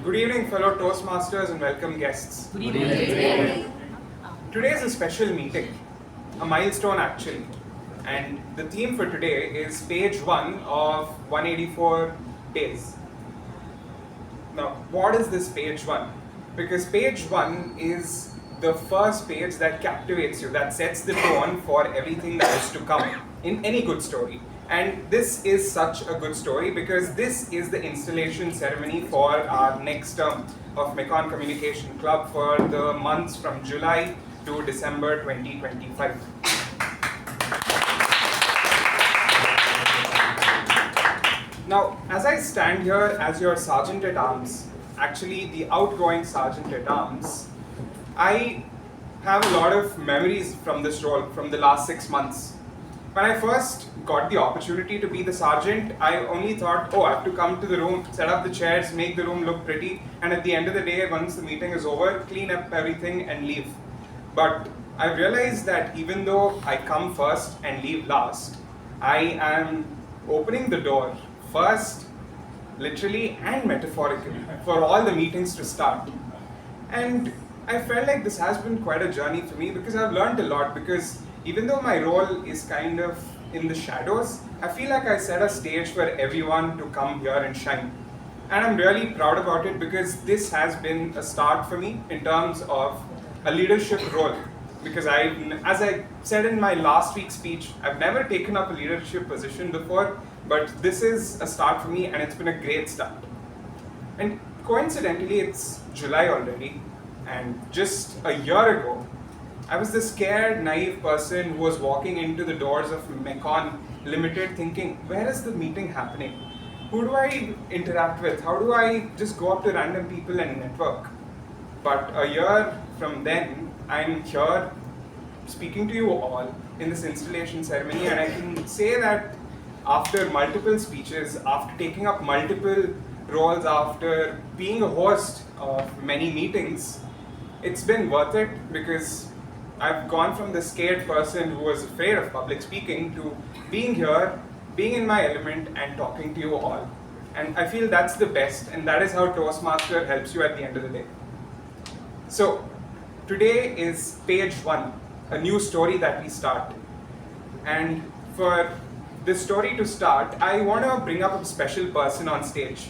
Good evening, fellow Toastmasters and welcome guests. Good evening. Today is a special meeting, a milestone actually. And the theme for today is page 1 of 184 days. Now, what is this page 1? Because page 1 is the first page that captivates you, that sets the tone for everything that is to come in any good story. And this is such a good story because this is the installation ceremony for our next term of MECON Communication Club for the months from July to December 2025. Now, as I stand here as your Sergeant at Arms, actually the outgoing Sergeant at Arms, I have a lot of memories from this role from the last 6 months. When I first got the opportunity to be the sergeant, I only thought, oh, I have to come to the room, set up the chairs, make the room look pretty, and at the end of the day, once the meeting is over, clean up everything and leave. But I realized that even though I come first and leave last, I am opening the door first, literally and metaphorically, for all the meetings to start. And I felt like this has been quite a journey for me because I've learned a lot, because even though my role is kind of in the shadows, I feel like I set a stage for everyone to come here and shine. And I'm really proud about it because this has been a start for me in terms of a leadership role. Because as I said in my last week's speech, I've never taken up a leadership position before, but this is a start for me and it's been a great start. And coincidentally, it's July already, and just a year ago, I was this scared, naive person who was walking into the doors of MECON Ltd thinking, where is the meeting happening? Who do I interact with? How do I just go up to random people and network? But a year from then, I'm here speaking to you all in this installation ceremony, and I can say that after multiple speeches, after taking up multiple roles, after being a host of many meetings, it's been worth it because I've gone from the scared person who was afraid of public speaking to being here, being in my element and talking to you all. And I feel that's the best, and that is how Toastmaster helps you at the end of the day. So today is page 1, a new story that we start. And for this story to start, I want to bring up a special person on stage.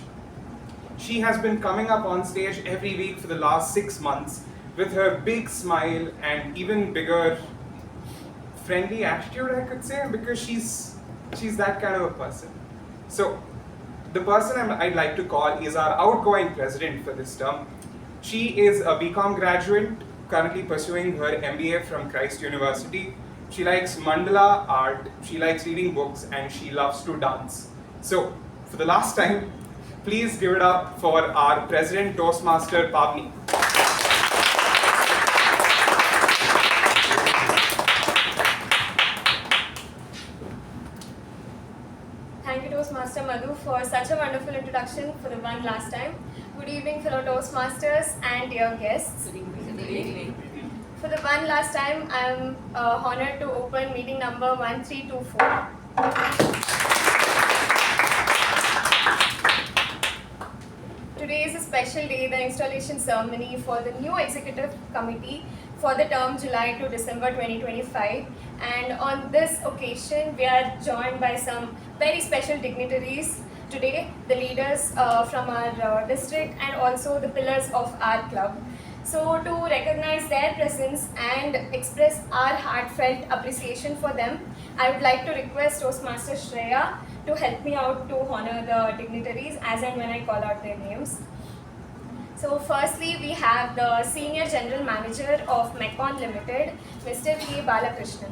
She has been coming up on stage every week for the last 6 months with her big smile and even bigger friendly attitude, I could say, because she's that kind of a person. So the person I'd like to call is our outgoing president for this term. She is a BCom graduate, currently pursuing her MBA from Christ University. She likes mandala art, she likes reading books, and she loves to dance. So for the last time, please give it up for our President Toastmaster Pavani. Thank you, Toastmaster Madhu, for such a wonderful introduction for the one last time. Good evening, fellow Toastmasters and dear guests. Good evening. For the one last time, I am honored to open meeting number 1324. Today is a special day, the installation ceremony for the new executive committee for the term July to December 2025. And on this occasion, we are joined by some very special dignitaries today, the leaders from our district and also the pillars of our club. So to recognize their presence and express our heartfelt appreciation for them, I would like to request Toastmaster Shreya to help me out to honor the dignitaries as and when I call out their names. So firstly, we have the Senior General Manager of MECON Ltd, Mr. K Balakrishnan.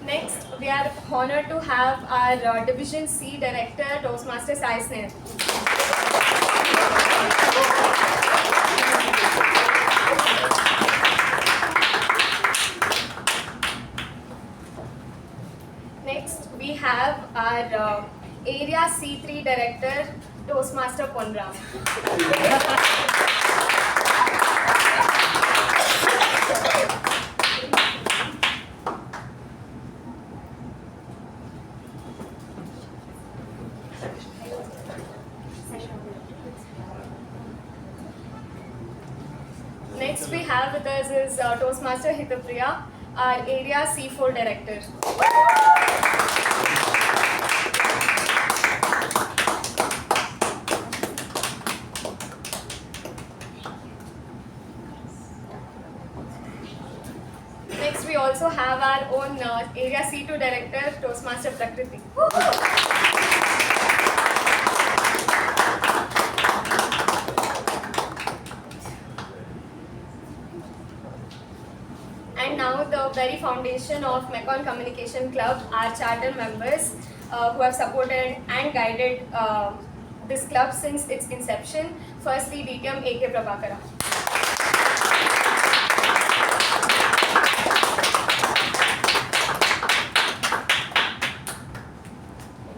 Next, we are honored to have our Division C Director, Toastmaster Sai Snehal. Next, we have our Area C3 Director, Toastmaster Ponram. Next we have with us is Toastmaster Hitapriya, our Area C4 Director. Next we also have our own Area C2 Director, Toastmaster Prakriti. And now the very foundation of MECON Communication Club, our charter members who have supported and guided this club since its inception. Firstly, DTM K Prabhakara.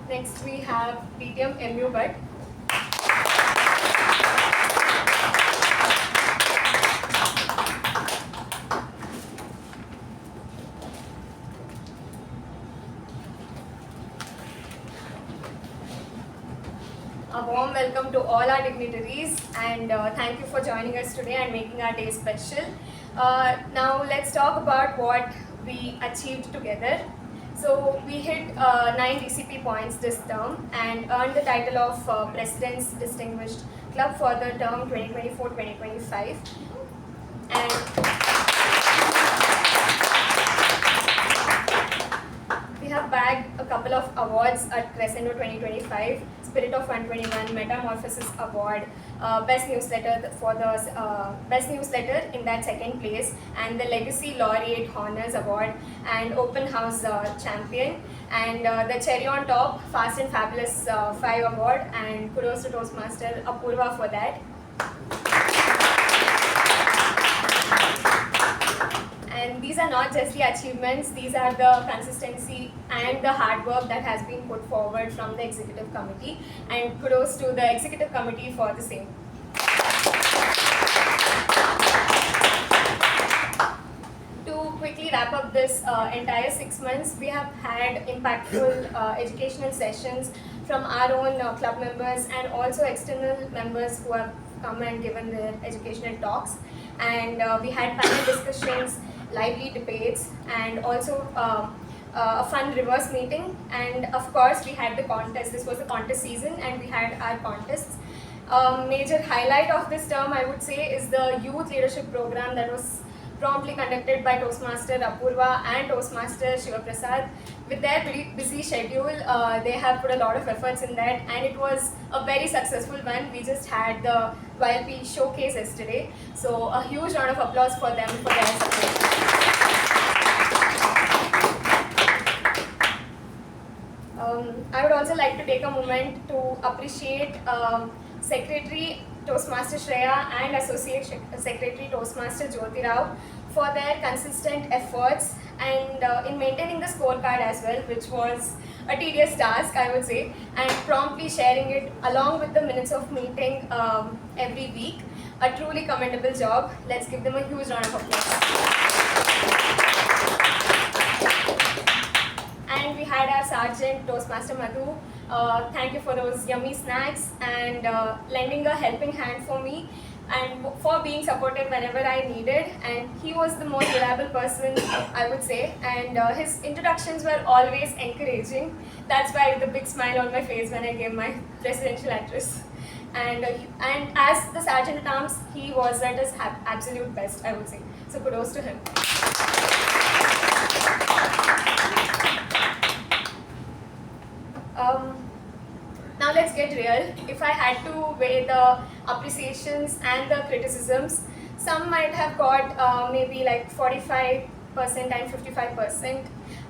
Next we have DTM U Bhat. A warm welcome to all our dignitaries, and thank you for joining us today and making our day special. Now let's talk about what we achieved together. So we hit 9 DCP points this term and earned the title of President's Distinguished Club for the term 2024-2025. And we have bagged a couple of awards at Crescendo 2025, Spirit of 121, Metamorphosis Award, Best Newsletter for the Best Newsletter in that second place, and the Legacy Laureate Honors Award and Open House Champion, and the Cherry on Top Fast and Fabulous 5 Award, and kudos to Toastmaster Apurva for that. And these are not just the achievements, these are the consistency and the hard work that has been put forward from the executive committee, and kudos to the executive committee for the same. To quickly wrap up this entire 6 months, we have had impactful educational sessions from our own club members and also external members who have come and given their educational talks, and we had panel discussions, lively debates, and also a fun reverse meeting, and of course we had the contest. This was the contest season and we had our contests. Major highlight of this term, I would say, is the youth leadership program that was promptly conducted by Toastmaster Apurva and Toastmaster Shivaprasad. With their busy schedule, they have put a lot of efforts in that, and it was a very successful one. We just had the YLP showcase yesterday, so a huge round of applause for them for their support. I would also like to take a moment to appreciate Secretary Toastmaster Shreya and Associate Secretary Toastmaster Jyoti Rao for their consistent efforts and in maintaining the scorecard as well, which was a tedious task, I would say, and promptly sharing it along with the minutes of meeting every week. A truly commendable job. Let's give them a huge round of applause. And we had our Sergeant Toastmaster Madhu. Thank you for those yummy snacks and lending a helping hand for me and for being supportive whenever I needed. And he was the most reliable person, I would say, and his introductions were always encouraging. That's why the big smile on my face when I gave my presidential address. And as the Sergeant at Arms, he was at his absolute best, I would say. So kudos to him. Now let's get real. If I had to weigh the appreciations and the criticisms, some might have got maybe like 45% and 55%,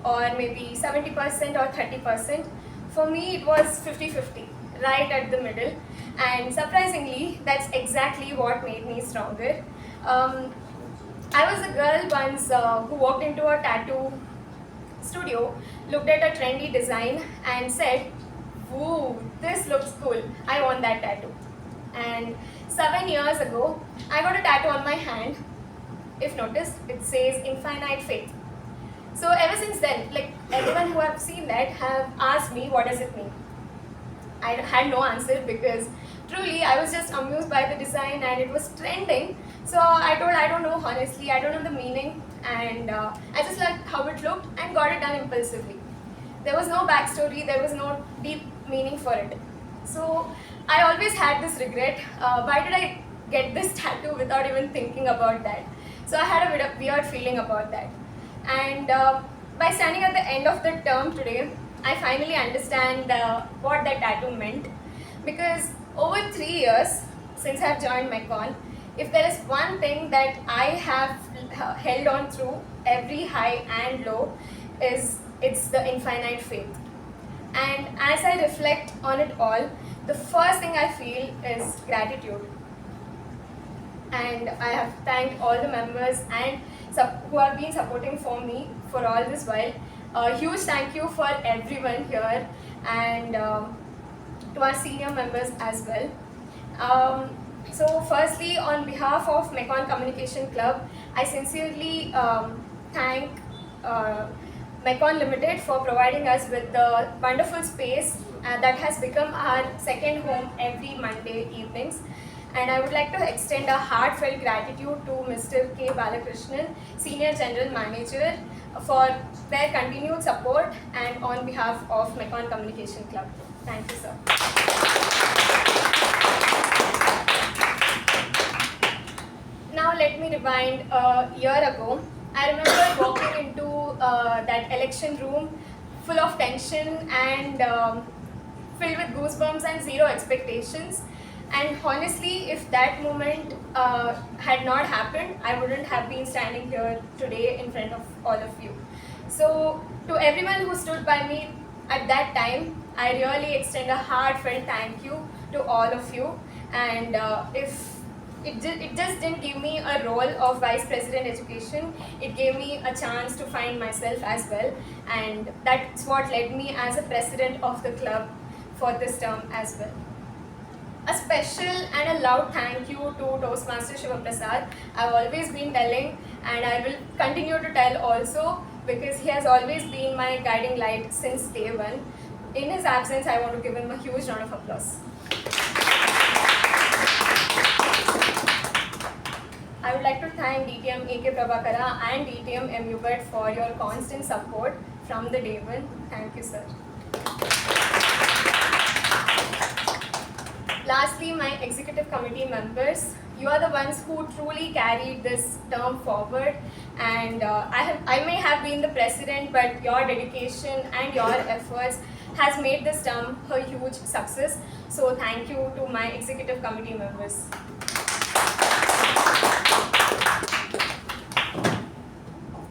or maybe 70% or 30%. For me, it was 50-50, right at the middle. And surprisingly, that's exactly what made me stronger. I was a girl once who walked into a tattoo studio, looked at a trendy design and said, woo, this looks cool. I want that tattoo. And 7 years ago, I got a tattoo on my hand. If noticed, it says infinite faith. So ever since then, like everyone who have seen that have asked me what does it mean. I had no answer because truly I was just amused by the design and it was trending. So I told I don't know honestly, I don't know the meaning, and I just liked how it looked and got it done impulsively. There was no backstory, there was no deep meaning for it. So I always had this regret, why did I get this tattoo without even thinking about that? So I had a bit of weird feeling about that. And by standing at the end of the term today, I finally understand what that tattoo meant. Because over 3 years since I've joined MECON, if there is one thing that I have held on through every high and low, it's the infinite faith. And as I reflect on it all, the first thing I feel is gratitude. And I have thanked all the members and who have been supporting for me for all this while. A huge thank you for everyone here and to our senior members as well. So firstly, on behalf of MECON Communication Club, I sincerely thank MECON Ltd for providing us with the wonderful space that has become our second home every Monday evenings. And I would like to extend a heartfelt gratitude to Mr. K Balakrishnan, Senior General Manager, for their continued support and on behalf of MECON Communication Club. Thank you, sir. Now let me rewind a year ago. I remember walking into that election room full of tension and filled with goosebumps and zero expectations. And honestly, if that moment had not happened, I wouldn't have been standing here today in front of all of you. So to everyone who stood by me at that time, I really extend a heartfelt thank you to all of you. And if it just didn't give me a role of Vice President Education, it gave me a chance to find myself as well. And that's what led me as a president of the club for this term as well. A special and a loud thank you to Toastmasters Shivaprasad. I've always been telling and I will continue to tell also because he has always been my guiding light since day one. In his absence, I want to give him a huge round of applause. I would like to thank DTM K Prabhakara and DTM U Bhat for your constant support from the day one. Thank you, sir. Lastly, my executive committee members, you are the ones who truly carried this term forward, and I may have been the president, but your dedication and your efforts has made this term a huge success. So thank you to my executive committee members.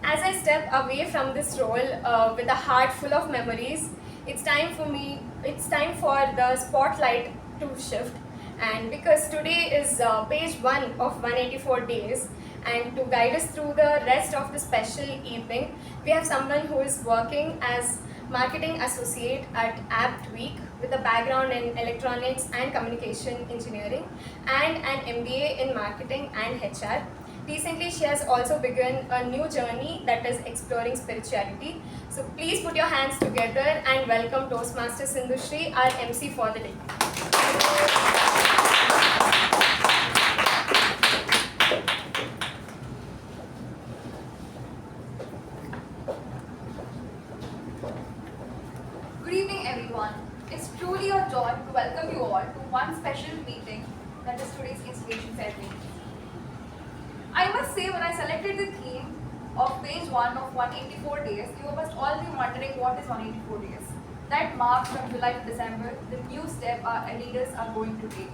As I step away from this role with a heart full of memories, it's time for the spotlight to shift, and because today is page 1 of 184 days, and to guide us through the rest of the special evening, we have someone who is working as marketing associate at Apt Week with a background in electronics and communication engineering and an MBA in marketing and HR. Recently, she has also begun a new journey that is exploring spirituality. So please put your hands together and welcome Toastmasters Sindhushree, our MC for the day. Good evening, everyone. It's truly a joy to welcome you all to one special meeting, that is today's installation ceremony. I must say, when I selected the theme of page 1 of 184 days, you must all be wondering what is 184 days. That marks from July to December the new step our leaders are going to take.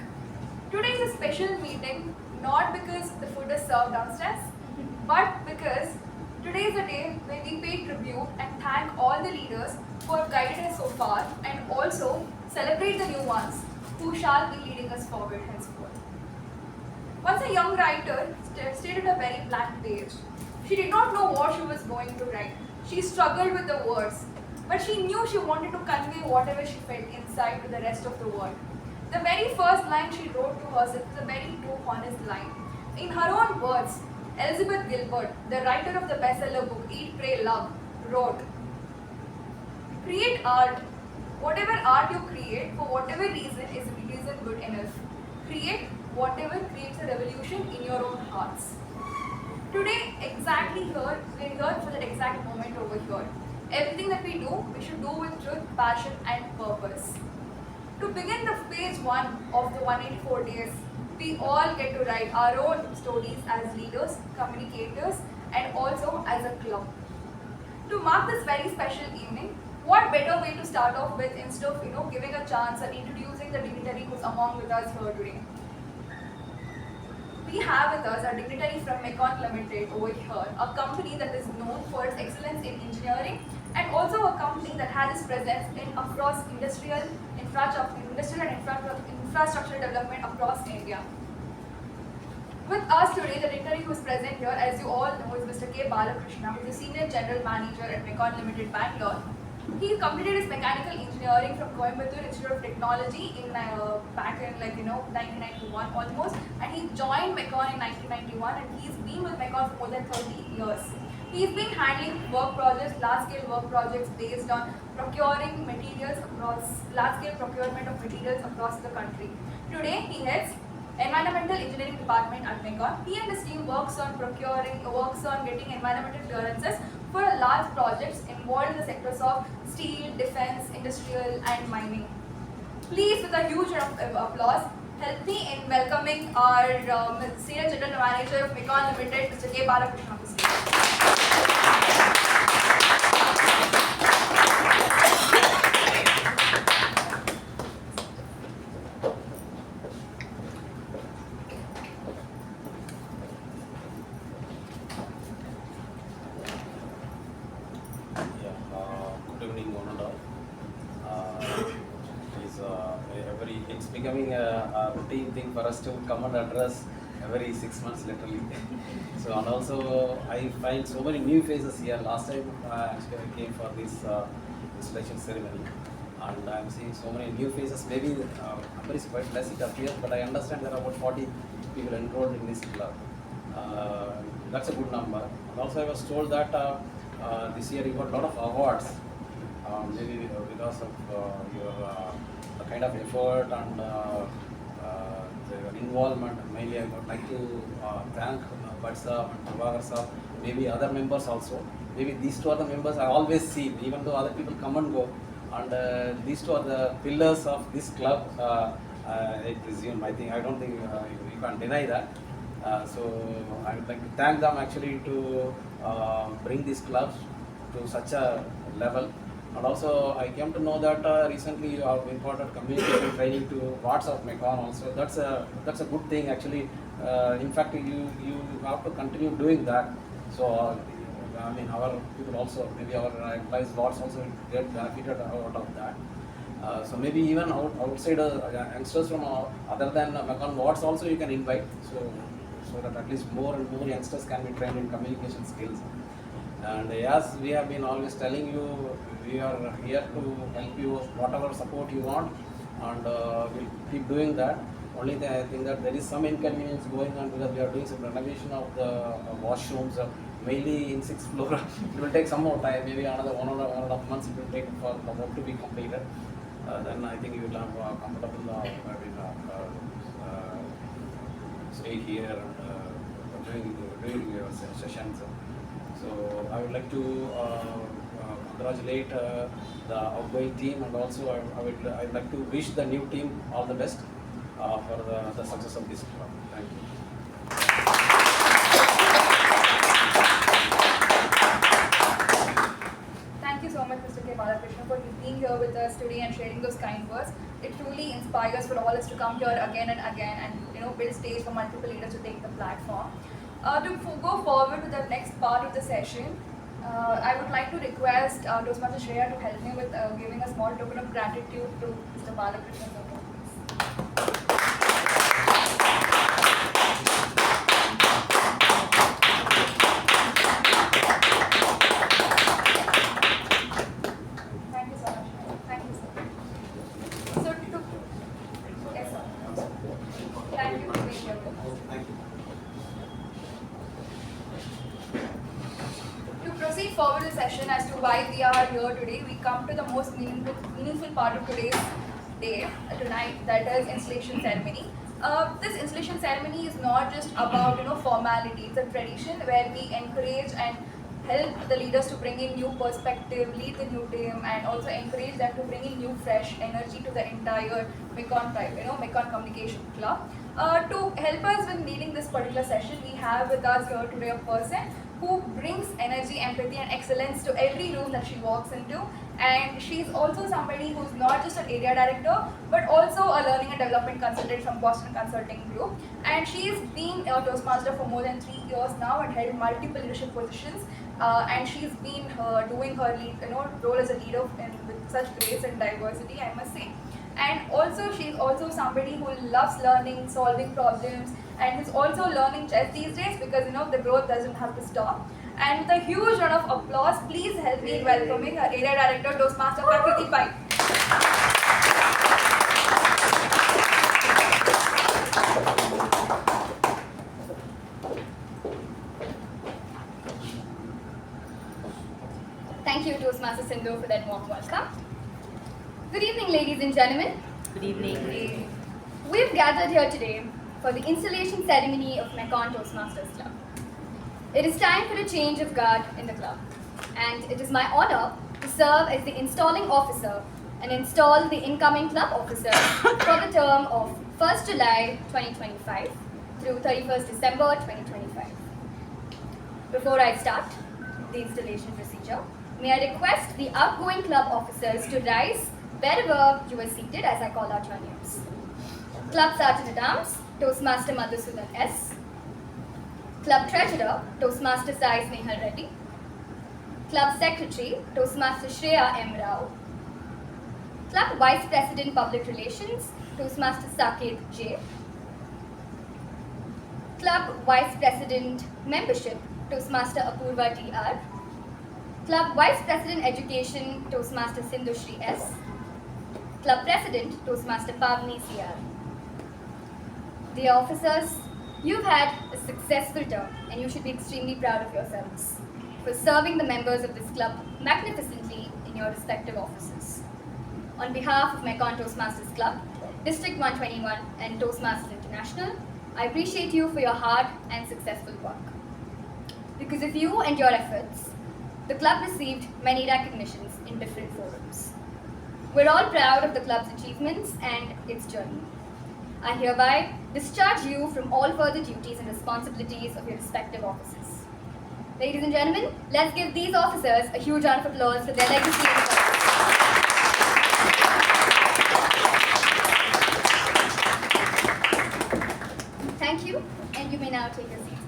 Today is a special meeting, not because the food is served downstairs, but because today is a day where we pay tribute and thank all the leaders who have guided us so far, and also celebrate the new ones who shall be leading us forward henceforth. Once a young writer stated a very blank page. She did not know what she was going to write. She struggled with the words. but she knew she wanted to convey whatever she felt inside to the rest of the world. The very first line she wrote to herself is a very true, honest line. In her own words, Elizabeth Gilbert, the writer of the bestseller book Eat, Pray, Love, wrote, "Create art. Whatever art you create, for whatever reason good enough. Create whatever creates a revolution in your own hearts." Today, exactly here, we're here for that exact moment over here. Everything that we do, we should do with truth, passion, and purpose. To begin the phase 1 of the 184 days, we all get to write our own stories as leaders, communicators, and also as a club. To mark this very special evening, what better way to start off with instead of giving a chance and introducing the dignitary who's among with us here today. We have with us a dignitary from MECON Ltd over here, a company that is known for its excellence in engineering and also a company that has its presence in across industrial and infrastructure development across India. With us today, the dignitary who is present here, as you all know, is Mr. K Balakrishnan, who is the Senior General Manager at MECON Ltd, Bangalore. He completed his mechanical engineering from Coimbatore Institute of Technology in back in 1991 almost, and he joined MECON in 1991, and he's been with MECON for more than 30 years. He's been handling large-scale work projects based on procuring materials large-scale procurement of materials across the country. Today, he heads Environmental Engineering Department at MECON. He and his team works on getting environmental clearances for large projects involved in the sectors of steel, defense, industrial, and mining. Please, with a huge round of applause, help me in welcoming our Senior General Manager of MECON Ltd, Mr. K Balakrishnan. It's becoming a routine thing for us to come and address every 6 months literally. So, and also I find so many new faces here. Last time actually I came for this installation ceremony, and I'm seeing so many new faces. Maybe number is quite less, it appears, but I understand there are about 40 people enrolled in this club. That's a good number. And also I was told that this year you got a lot of awards, maybe because of your the kind of effort and the involvement. Mainly I would like to thank Bhat sir and Prabhakara sir, maybe other members also. Maybe these two are the members I always see, even though other people come and go. And these two are the pillars of this club, I presume. I don't think you can deny that. So I would like to thank them actually to bring these clubs to such a level. And also I came to know that recently you have imparted communication training to parts of MECON also. That's a good thing actually. In fact, you have to continue doing that. So I mean, our people also, maybe our employees wards also get benefited out of that. So maybe even outside youngsters from other than MECON wards also you can invite. So that at least more and more youngsters can be trained in communication skills. And as we have been always telling you, we are here to help you whatever support you want, and we'll keep doing that. Only thing I think that there is some inconvenience going on because we are doing some renovation of the washrooms, mainly in 6th floor. It will take some more time, maybe another one and a half months it will take for the work to be completed. Then I think you will have comfortable stay here and doing your sessions. So I would like to congratulate the outgoing team, and also I'd like to wish the new team all the best for the success of this club. Thank you. Thank you so much, Mr. K Balakrishnan, for being here with us today and sharing those kind words. It truly inspires for all us to come here again and again and build stage for multiple leaders to take the platform. To go forward with the next part of the session, I would like to request Toastmaster Shreya to help me with giving a small token of gratitude to Mr. Balakrishnan. Thank you for being here with us. Thank you. To proceed forward the session as to why we are here today, we come to the most meaningful part of today's day, tonight, that is installation ceremony. This installation ceremony is not just about formality. It's a tradition where we encourage and help the leaders to bring in new perspective, lead the new team, and also encourage them to bring in new fresh energy to the entire MECON tribe, MECON Communication Club. To help us with leading this particular session, we have with us here today a person who brings energy, empathy, and excellence to every room that she walks into. And she's also somebody who's not just an area director, but also a learning and development consultant from Boston Consulting Group. And she's been a Toastmaster for more than 3 years now and held multiple leadership positions. And she's been doing her role as a leader with such grace and diversity, I must say. And also, she's also somebody who loves learning, solving problems, and who's also learning chess these days because the growth doesn't have to stop. And with a huge round of applause, please help me in welcoming our area director, Toastmaster Prakriti Pai. Thank you, Toastmaster Sindhu, for that warm welcome. Good evening, ladies and gentlemen. Good evening. We've gathered here today for the installation ceremony of MECON Toastmasters Club. It is time for a change of guard in the club, and it is my honor to serve as the installing officer and install the incoming club officers for the term of 1st July 2025 through 31st December 2025. Before I start the installation procedure, may I request the outgoing club officers to rise wherever you are seated as I call out your names. Club Sergeant at Arms, Toastmaster Madhusudan S. Club Treasurer, Toastmaster Sai Snehal. Club Secretary, Toastmaster Shreya M. Rao. Club Vice President Public Relations, Toastmaster Saketh J. Club Vice President Membership, Toastmaster Apurva T.R. Club Vice President Education, Toastmaster Sindhushree S. Club President, Toastmaster Pavani C.R. Dear officers, you've had a successful term and you should be extremely proud of yourselves for serving the members of this club magnificently in your respective offices. On behalf of MECON Toastmasters Club, District 121 and Toastmasters International, I appreciate you for your hard and successful work. Because of you and your efforts, the club received many recognitions in different forums. We're all proud of the club's achievements and its journey. I hereby discharge you from all further duties and responsibilities of your respective offices. Ladies and gentlemen, let's give these officers a huge round of applause for their legacy and service. Thank you, and you may now take your seats.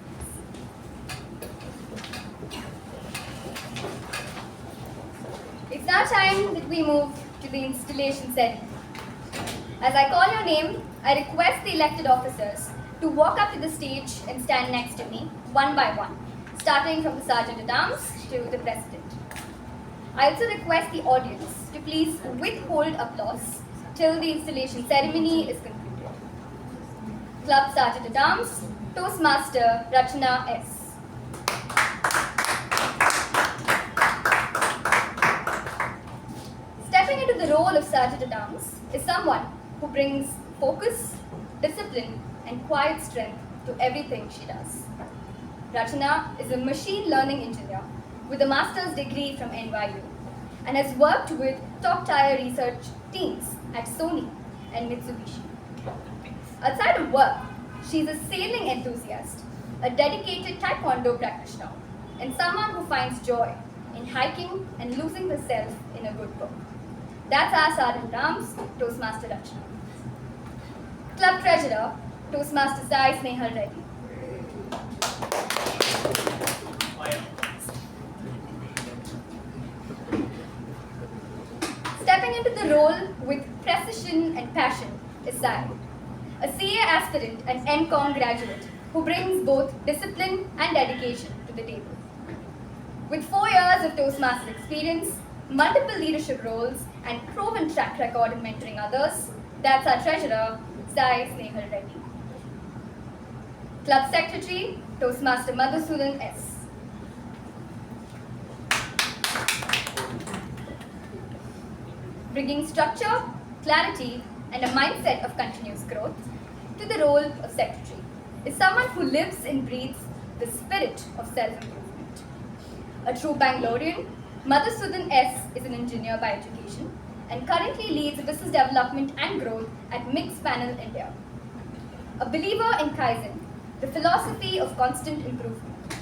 It's now time that we move to the installation ceremony. As I call your name, I request the elected officers to walk up to the stage and stand next to me, one by one, starting from the Sergeant at Arms to the President. I also request the audience to please withhold applause till the installation ceremony is concluded. Club Sergeant at Arms, Toastmaster Rachana S. Stepping into the role of Sergeant at Arms is someone who brings focus, discipline, and quiet strength to everything she does. Rachana is a machine learning engineer with a master's degree from NYU and has worked with top-tier research teams at Sony and Mitsubishi. Outside of work, she's a sailing enthusiast, a dedicated taekwondo practitioner, and someone who finds joy in hiking and losing herself in a good book. That's our Sergeant at Arms, Toastmaster Rachana. Club Treasurer, Toastmaster Sai Snehal. Stepping into the role with precision and passion is Sai, a CA aspirant and NCOM graduate who brings both discipline and dedication to the table. With 4 years of Toastmaster experience, multiple leadership roles, and proven track record in mentoring others, that's our treasurer, Sai Snehal. Club Secretary, Toastmaster Madhusudan S. Bringing structure, clarity, and a mindset of continuous growth to the role of Secretary is someone who lives and breathes the spirit of self-improvement. A true Bangalorean, Madhusudan S is an engineer by education and currently leads business development and growth at Mix Panel India. A believer in Kaizen, the philosophy of constant improvement.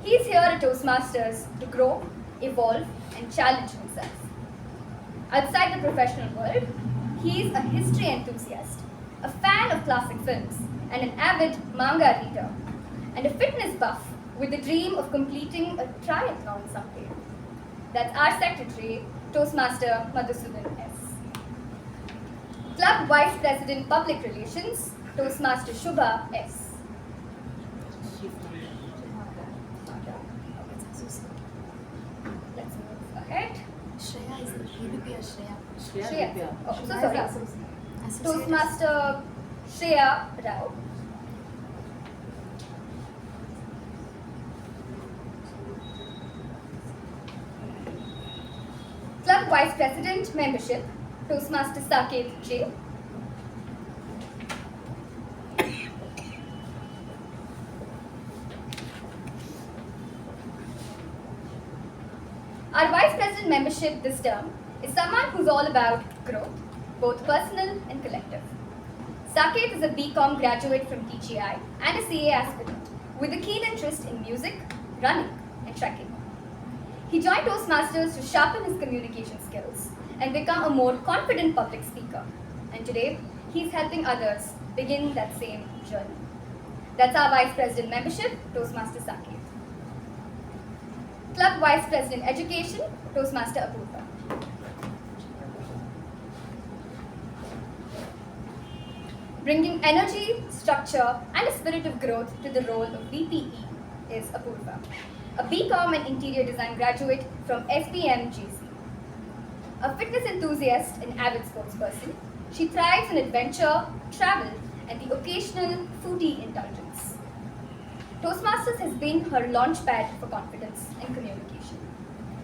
He is here at Toastmasters to grow, evolve, and challenge himself. Outside the professional world, he is a history enthusiast, a fan of classic films, and an avid manga reader, and a fitness buff with the dream of completing a triathlon someday. That's our secretary, Toastmaster Madhusudan S. Club Vice President Public Relations, Toastmaster Shubha S. Let's move ahead. Shreya is Shreya. Shreya. Oh, so sorry. Toastmaster Shreya Rao. Club Vice President Membership, Toastmaster Saketh J. Our Vice President membership this term is someone who's all about growth, both personal and collective. Saketh is a BCom graduate from TGI and a CA aspirant with a keen interest in music, running, and trekking. He joined Toastmasters to sharpen his communication skills and become a more confident public speaker. And today, he's helping others begin that same journey. That's our Vice President membership, Toastmaster Saketh. Club Vice President Education, Toastmaster Apurva. Bringing energy, structure, and a spirit of growth to the role of VPE is Apurva, a BCom and Interior Design graduate from SGM GC. A fitness enthusiast and avid sportsperson, she thrives on adventure, travel, and the occasional foodie indulgence. Toastmasters has been her launchpad for confidence and communication.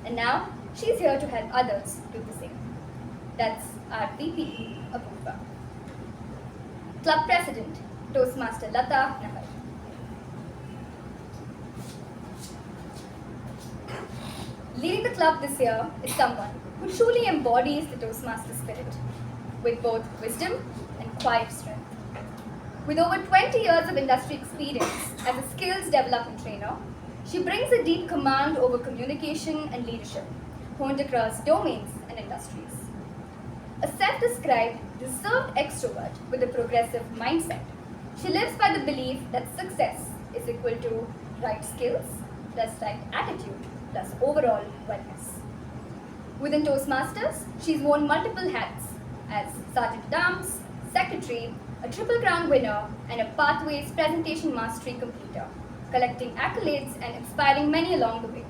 And now, she's here to help others do the same. That's our VPE, Apurva. Club President, Toastmaster Latha. Leading the club this year is someone who truly embodies the Toastmaster spirit, with both wisdom and quiet strength. With over 20 years of industry experience as a skills development trainer, she brings a deep command over communication and leadership, honed across domains and industries. A self-described, reserved extrovert with a progressive mindset, she lives by the belief that success is equal to right skills plus right attitude plus overall wellness. Within Toastmasters, she's worn multiple hats as Sergeant Dams, Secretary, a Triple Crown winner, and a Pathways Presentation Mastery completer, collecting accolades and inspiring many along the way.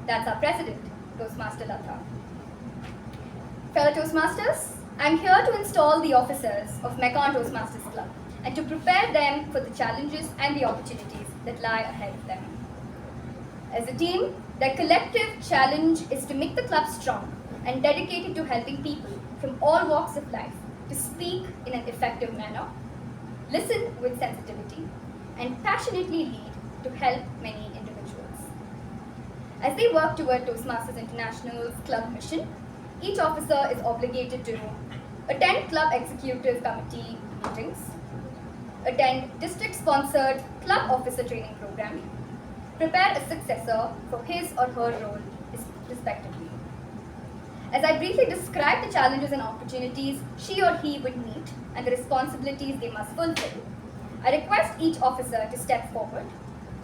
That's our President, Toastmaster Latha. Fellow Toastmasters, I'm here to install the officers of MECON Toastmasters Club and to prepare them for the challenges and the opportunities that lie ahead of them. As a team, their collective challenge is to make the club strong and dedicated to helping people from all walks of life to speak in an effective manner, listen with sensitivity, and passionately lead to help many individuals. As they work toward Toastmasters International's club mission, each officer is obligated to attend club executive committee meetings, attend district-sponsored club officer training program, prepare a successor for his or her role respectively. As I briefly describe the challenges and opportunities she or he would meet and the responsibilities they must fulfill, I request each officer to step forward,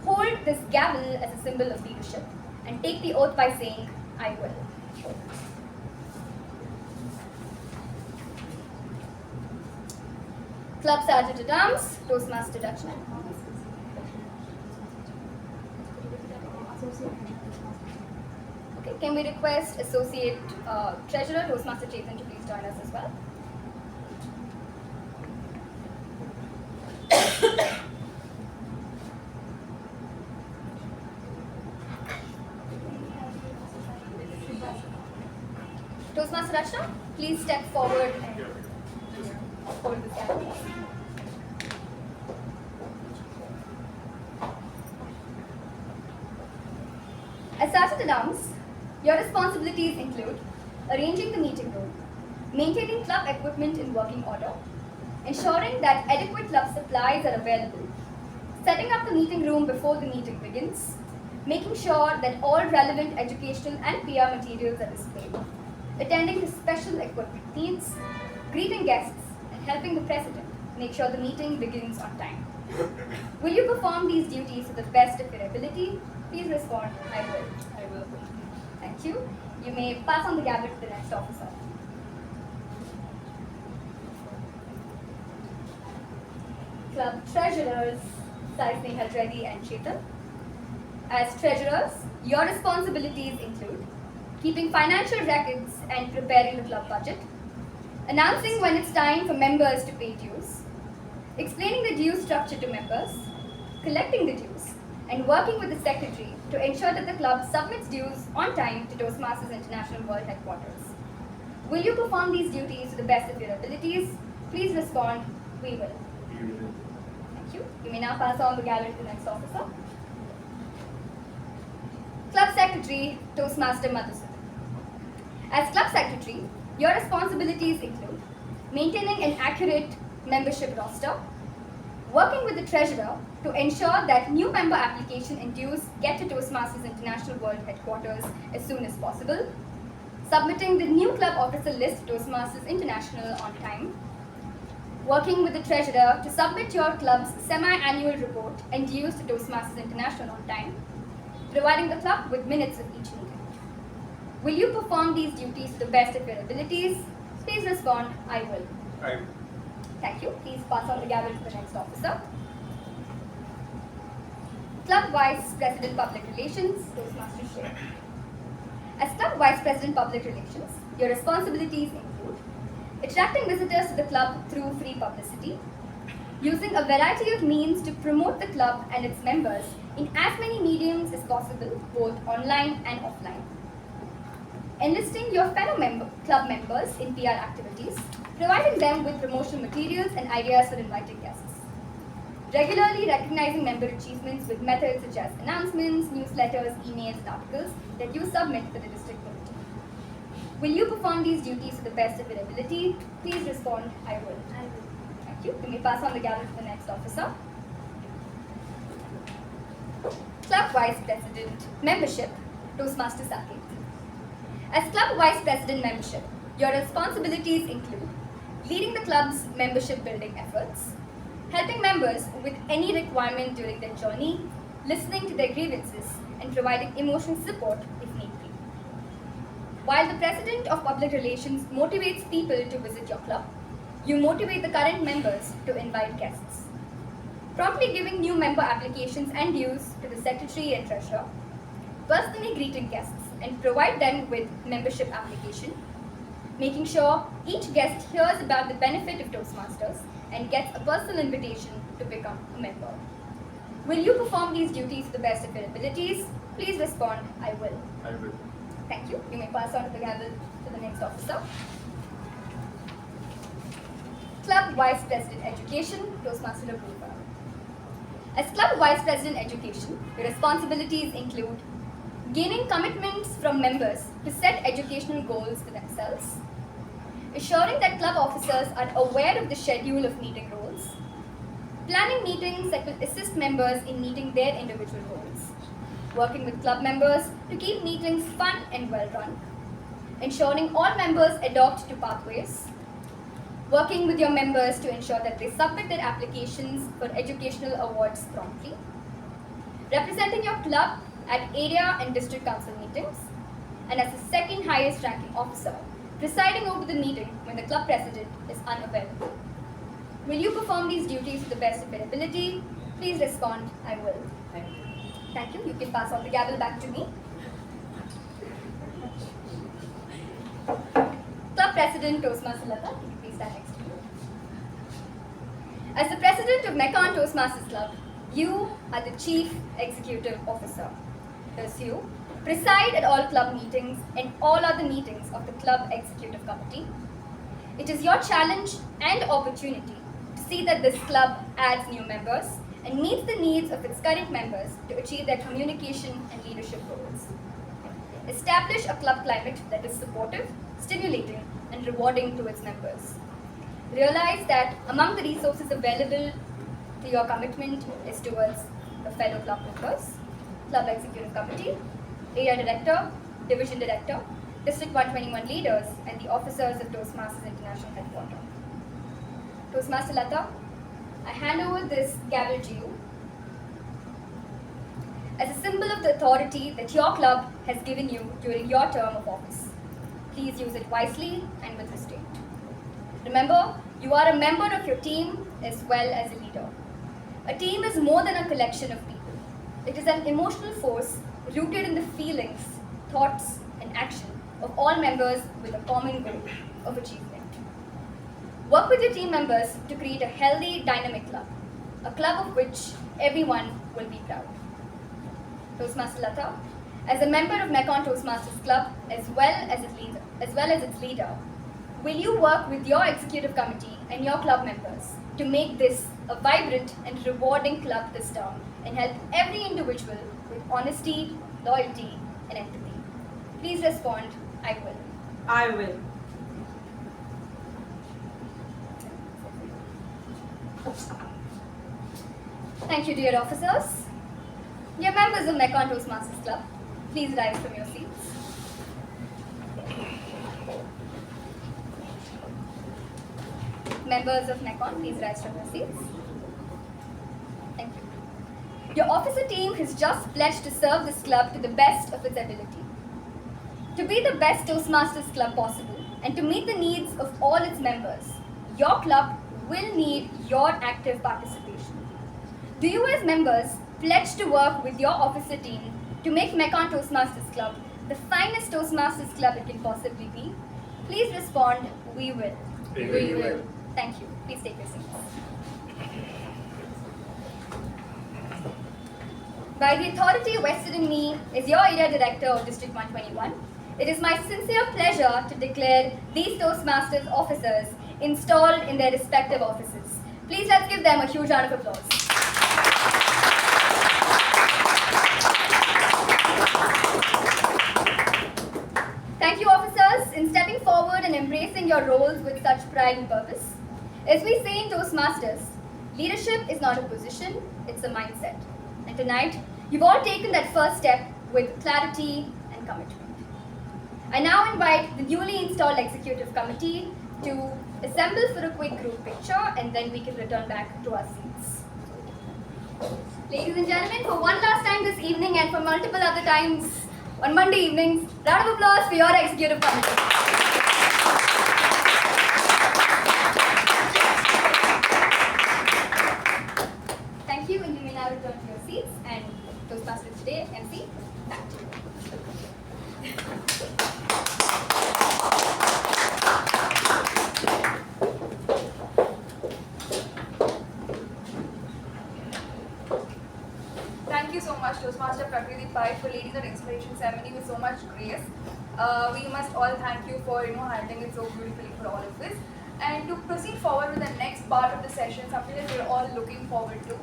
hold this gavel as a symbol of leadership, and take the oath by saying, I will. Club Sergeant at Arms, Toastmaster Dutchman. Okay, can we request Associate Treasurer, Toastmaster Chetan, to please join us as well? Toastmaster Rachna, please step forward and hold this gavel. As Sergeant at Arms, your responsibilities include arranging the meeting room, maintaining club equipment in working order, ensuring that adequate club supplies are available, setting up the meeting room before the meeting begins, making sure that all relevant educational and PR materials are displayed, attending to special equipment needs, greeting guests, and helping the President make sure the meeting begins on time. Will you perform these duties to the best of your ability? Please respond, I will. I will. Thank you. You may pass on the gavel to the next officer. Club Treasurers, Sai Snehal and Chetan. As treasurers, your responsibilities include keeping financial records and preparing the club budget, announcing when it's time for members to pay dues, explaining the dues structure to members, collecting the dues, and working with the secretary to ensure that the club submits dues on time to Toastmasters International World Headquarters. Will you perform these duties to the best of your abilities? Please respond, we will. Thank you. You may now pass on the gavel to the next officer. Club Secretary, Toastmaster Madhusudan. As Club Secretary, your responsibilities include maintaining an accurate membership roster, working with the Treasurer to ensure that new member application and dues get to Toastmasters International World Headquarters as soon as possible, submitting the new club officer list to Toastmasters International on time, working with the Treasurer to submit your club's semi-annual report and dues to Toastmasters International on time, providing the club with minutes of each meeting. Will you perform these duties to the best of your abilities? Please respond, I will. I will. Thank you. Please pass on the gavel to the next officer. Club Vice President Public Relations, Toastmaster Shea. As Club Vice President Public Relations, your responsibilities include attracting visitors to the club through free publicity, using a variety of means to promote the club and its members in as many mediums as possible, both online and offline, enlisting your fellow club members in PR activities, providing them with promotional materials and ideas for inviting guests, regularly recognizing member achievements with methods such as announcements, newsletters, emails, and articles that you submit to the district committee. Will you perform these duties to the best of your ability? Please respond, I will. I will. Thank you. You may pass on the gavel to the next officer. Club Vice President Membership, Toastmaster Saketh. As Club Vice President Membership, your responsibilities include leading the club's membership building efforts, helping members with any requirement during their journey, listening to their grievances, and providing emotional support if need be. While the President of Public Relations motivates people to visit your club, you motivate the current members to invite guests, promptly giving new member applications and dues to the Secretary and Treasurer, personally greeting guests and provide them with membership application, making sure each guest hears about the benefit of Toastmasters and gets a personal invitation to become a member. Will you perform these duties to the best of your abilities? Please respond, I will. I will. Thank you. You may pass on the gavel to the next officer. Club Vice President Education, Toastmaster Veerabhadrappa. As Club Vice President Education, your responsibilities include gaining commitments from members to set educational goals for themselves, ensuring that club officers are aware of the schedule of meeting roles, planning meetings that will assist members in meeting their individual goals, working with club members to keep meetings fun and well run, ensuring all members adopt to pathways, working with your members to ensure that they submit their applications for educational awards promptly, representing your club at area and district council meetings, and as the second highest ranking officer, presiding over the meeting when the club president is unavailable. Will you perform these duties to the best of your ability? Please respond, I will. Thank you. You can pass on the gavel back to me. Club President Toastmaster Latha, can you please stand next to me? As the President of MECON Toastmasters Club, you are the Chief Executive Officer. Thus you, preside at all club meetings and all other meetings of the club executive committee. It is your challenge and opportunity to see that this club adds new members and meets the needs of its current members to achieve their communication and leadership goals. Establish a club climate that is supportive, stimulating, and rewarding to its members. Realize that among the resources available to your commitment is towards the fellow club members, club executive committee, area director, division director, district 121 leaders, and the officers of Toastmasters International Headquarters. Toastmaster Latha, I hand over this gavel to you as a symbol of the authority that your club has given you during your term of office. Please use it wisely and with restraint. Remember, you are a member of your team as well as a leader. A team is more than a collection of people. It is an emotional force rooted in the feelings, thoughts, and action of all members with a common goal of achievement. Work with your team members to create a healthy, dynamic club, a club of which everyone will be proud. Toastmaster Latha, as a member of MECON Toastmasters Club as well as its leader, will you work with your executive committee and your club members to make this a vibrant and rewarding club this term and help every individual with honesty, loyalty, and empathy? Please respond, I will. I will. Thank you, dear officers. Dear members of MECON Toastmasters Club, please rise from your seats. Members of MECON, please rise from your seats. Thank you. Your officer team has just pledged to serve this club to the best of its ability. To be the best Toastmasters Club possible and to meet the needs of all its members, your club will need your active participation. Do you as members pledge to work with your officer team to make MECON Toastmasters Club the finest Toastmasters Club it can possibly be? Please respond, we will. We will. Thank you. Please take your seats. By the authority vested in me as your area director of District 121, it is my sincere pleasure to declare these Toastmasters officers installed in their respective offices. Please let's give them a huge round of applause. Thank you, officers, in stepping forward and embracing your roles with such pride and purpose. As we say in Toastmasters, leadership is not a position, it's a mindset. And tonight, you've all taken that first step with clarity and commitment. I now invite the newly installed executive committee to assemble for a quick group picture, and then we can return back to our seats. Ladies and gentlemen, for one last time this evening and for multiple other times on Monday evenings, round of applause for your executive committee. Thank you, and you may now return to your seats, and Toastmasters today, MC, back to you. Thank you so much, Toastmaster Prakriti for leading that inspiration ceremony with so much grace. We must all thank you for handling it so beautifully for all of this. And to proceed forward with the next part of the session, something that we're all looking forward to,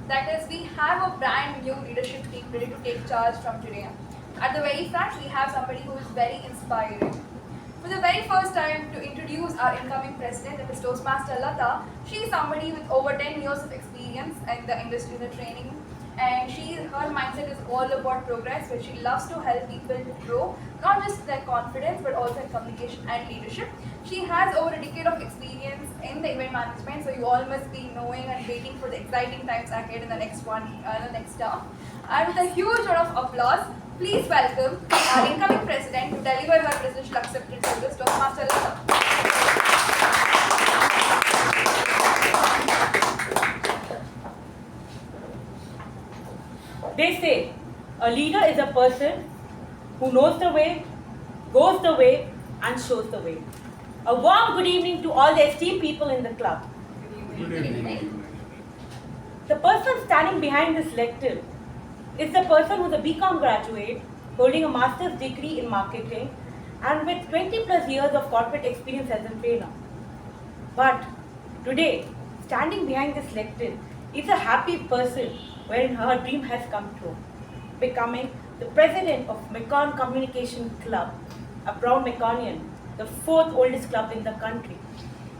that is, we have a brand new leadership team ready to take charge from today. At the very front, we have somebody who is very inspiring. For the very first time, to introduce our incoming president, that is Toastmaster Latha. She is somebody with over 10 years of experience in the industry, in the training, and her mindset is all about progress, where she loves to help people to grow, not just their confidence, but also in communication and leadership. She has over a decade of experience in the event management, so you all must be knowing and waiting for the exciting times ahead in the next term. And with a huge round of applause, please welcome our incoming president to deliver her presidential acceptance to this, Toastmaster Latha. They say a leader is a person who knows the way, goes the way, and shows the way. A warm good evening to all the esteemed people in the club. Good evening. The person standing behind this lectern is the person who's a BCom graduate holding a master's degree in marketing, and with 20 plus years of corporate experience as a trainer. But today, standing behind this lectern is a happy person wherein her dream has come true, becoming the president of MECON Communication Club, a proud Meconian, the fourth oldest club in the country.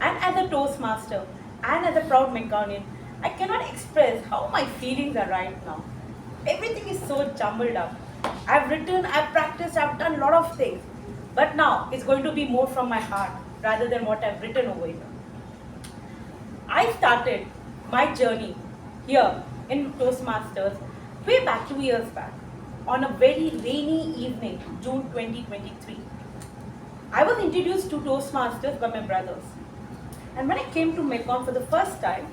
And as a Toastmaster and as a proud Meconian, I cannot express how my feelings are right now. Everything is so jumbled up. I've written, I've practiced, I've done a lot of things. But now it's going to be more from my heart rather than what I've written over here. I started my journey here in Toastmasters way back 2 years back on a very rainy evening, June 2023. I was introduced to Toastmasters by my brothers. And when I came to MECON for the first time,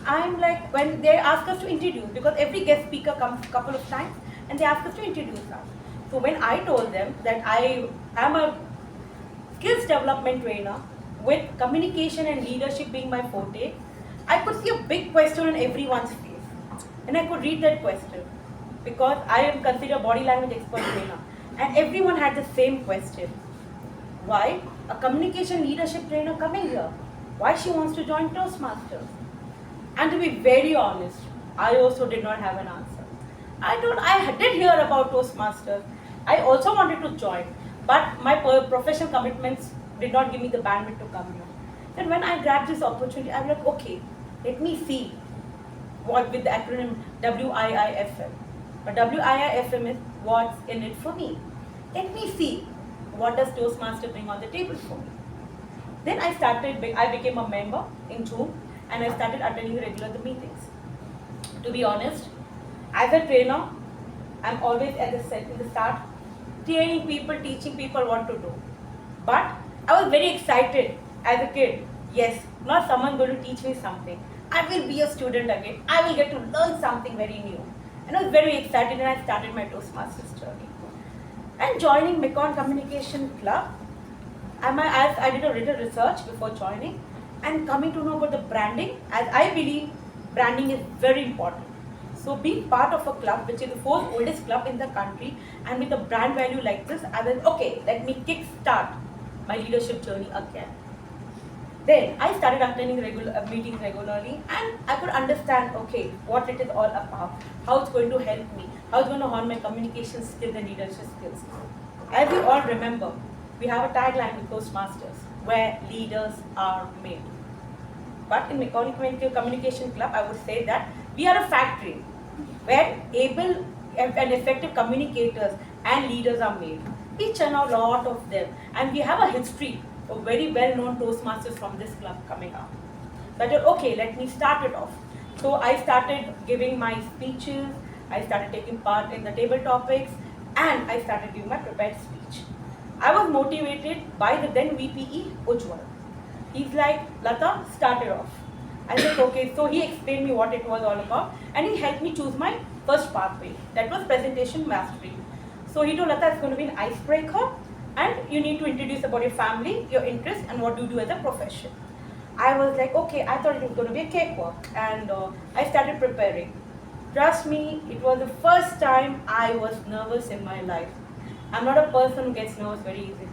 I'm like, when they ask us to introduce, because every guest speaker comes a couple of times and they ask us to introduce us. So when I told them that I am a skills development trainer with communication and leadership being my forte, I could see a big question on everyone's face. And I could read that question because I am considered a body language expert trainer. And everyone had the same question. Why a communication leadership trainer coming here? Why she wants to join Toastmasters? And to be very honest, I also did not have an answer. I did hear about Toastmasters. I also wanted to join, but my professional commitments did not give me the bandwidth to come here. Then when I grabbed this opportunity, I was like, okay, let me see what with the acronym WIIFM. But WIIFM is what's in it for me. Let me see what does Toastmaster bring on the table for me. Then I became a member in June and I started attending regular meetings. To be honest, as a trainer, I'm always in the start, training people, teaching people what to do. But I was very excited as a kid. Yes, not someone going to teach me something. I will be a student again. I will get to learn something very new. And I was very excited and I started my Toastmasters journey. And joining MECON Communication Club, I did a little research before joining and coming to know about the branding, as I believe branding is very important. So being part of a club, which is the fourth oldest club in the country, and with a brand value like this, I was, okay, let me kickstart my leadership journey again. Then I started attending meetings regularly and I could understand, okay, what it is all about, how it's going to help me, how it's going to hone my communication skills and leadership skills. As you all remember, we have a tagline with Toastmasters, where leaders are made. But in MECON Communication Club, I would say that we are a factory where able and effective communicators and leaders are made. We churn out a lot of them, and we have a history of very well-known Toastmasters from this club coming up. So I thought, okay, let me start it off. So I started giving my speeches, I started taking part in the table topics, and I started giving my prepared speech. I was motivated by the then VPE, Ujjwal. He's like, Latha, start it off. I said, okay. So he explained me what it was all about and he helped me choose my first pathway. That was presentation mastery. So he told Latha, it's going to be an icebreaker and you need to introduce about your family, your interests and what you do as a profession. I was like, okay, I thought it was going to be a cakewalk and I started preparing. Trust me, it was the first time I was nervous in my life. I'm not a person who gets nervous very easily.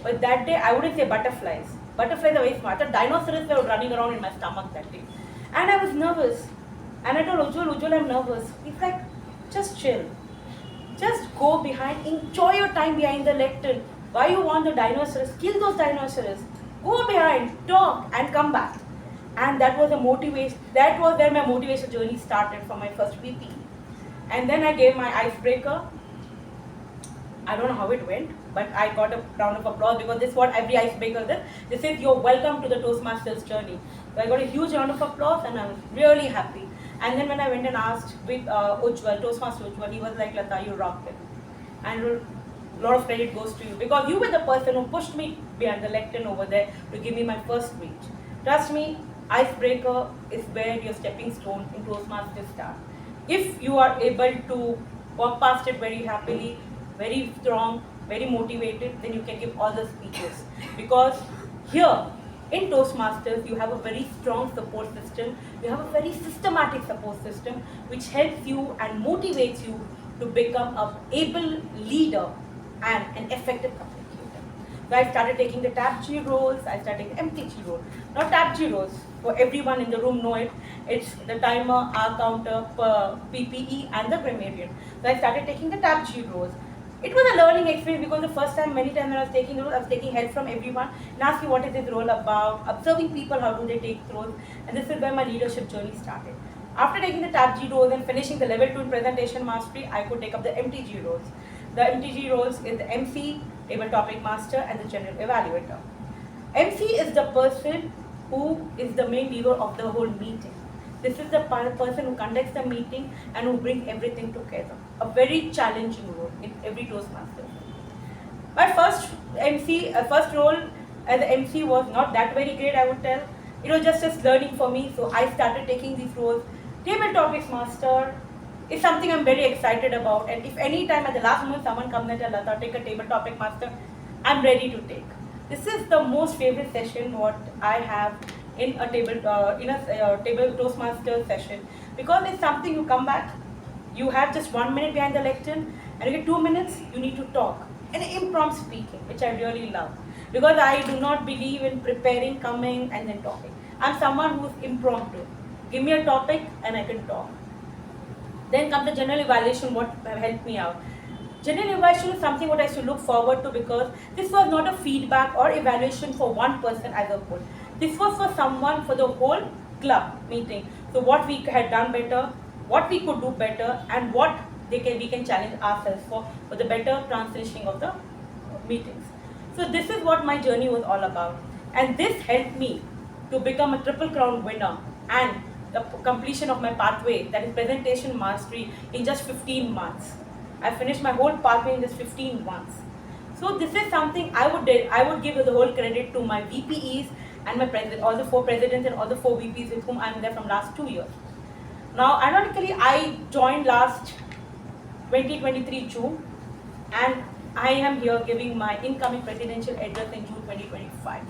But that day, I wouldn't say butterflies. Butterflies are very smart. The dinosaurs were running around in my stomach that day. And I was nervous. And I told Ujjwal, I'm nervous. He's like, just chill. Just go behind, enjoy your time behind the lectern. Why you want the dinosaurs? Kill those dinosaurs. Go behind, talk, and come back. And that was a motivation. That was where my motivation journey started from my first VP. And then I gave my icebreaker. I don't know how it went, but I got a round of applause because this is what every icebreaker does. This is you're welcome to the Toastmasters journey. So I got a huge round of applause and I was really happy. And then when I went and asked with Ujjwal, Toastmaster Ujjwal, he was like, Latha, you rocked it. And a lot of credit goes to you because you were the person who pushed me behind the lectern over there to give me my first speech. Trust me, icebreaker is where your stepping stone in Toastmasters start. If you are able to walk past it very happily, very strong, very motivated, then you can give all the speeches. Because here in Toastmasters, you have a very strong support system. You have a very systematic support system which helps you and motivates you to become an able leader and an effective communicator. So I started taking the Tab G roles, I started taking the MTG role. Now Tab G roles, for everyone in the room know it, it's the timer, R counter, PPE and the grammarian. So I started taking the Tab G roles. It was a learning experience because the first time, many times when I was taking the role, I was taking help from everyone and asking what is this role about, observing people, how do they take roles, and this is where my leadership journey started. After taking the Tab G roles and finishing the level 2 in presentation mastery, I could take up the MTG roles. The MTG roles is the MC, table topic master, and the general evaluator. MC is the person who is the main leader of the whole meeting. This is the person who conducts the meeting and who brings everything together. A very challenging role in every Toastmaster. My first role as an MC was not that very great, I would tell. It was just learning for me, so I started taking these roles. Table Topics Master is something I'm very excited about, and if any time at the last moment someone comes and tells Latha, take a Table Topic Master, I'm ready to take. This is the most favorite session what I have in a table Toastmaster session, because it's something you come back, you have just 1 minute behind the lectern, and you get 2 minutes, you need to talk. And impromptu speaking, which I really love, because I do not believe in preparing, coming, and then talking. I'm someone who's impromptu. Give me a topic and I can talk. Then comes the general evaluation, what helped me out. General evaluation is something what I should look forward to, because this was not a feedback or evaluation for one person as a whole. This was for someone, for the whole club meeting. So what we had done better, what we could do better, and what we can challenge ourselves for the better transitioning of the meetings. So this is what my journey was all about. And this helped me to become a Triple Crown winner and the completion of my pathway, that is presentation mastery, in just 15 months. I finished my whole pathway in just 15 months. So this is something I would give the whole credit to my VPEs and my all the 4 presidents and all the 4 VPs with whom I'm there from last 2 years. Now, ironically, I joined last 2023 June, and I am here giving my incoming presidential address in June 2025.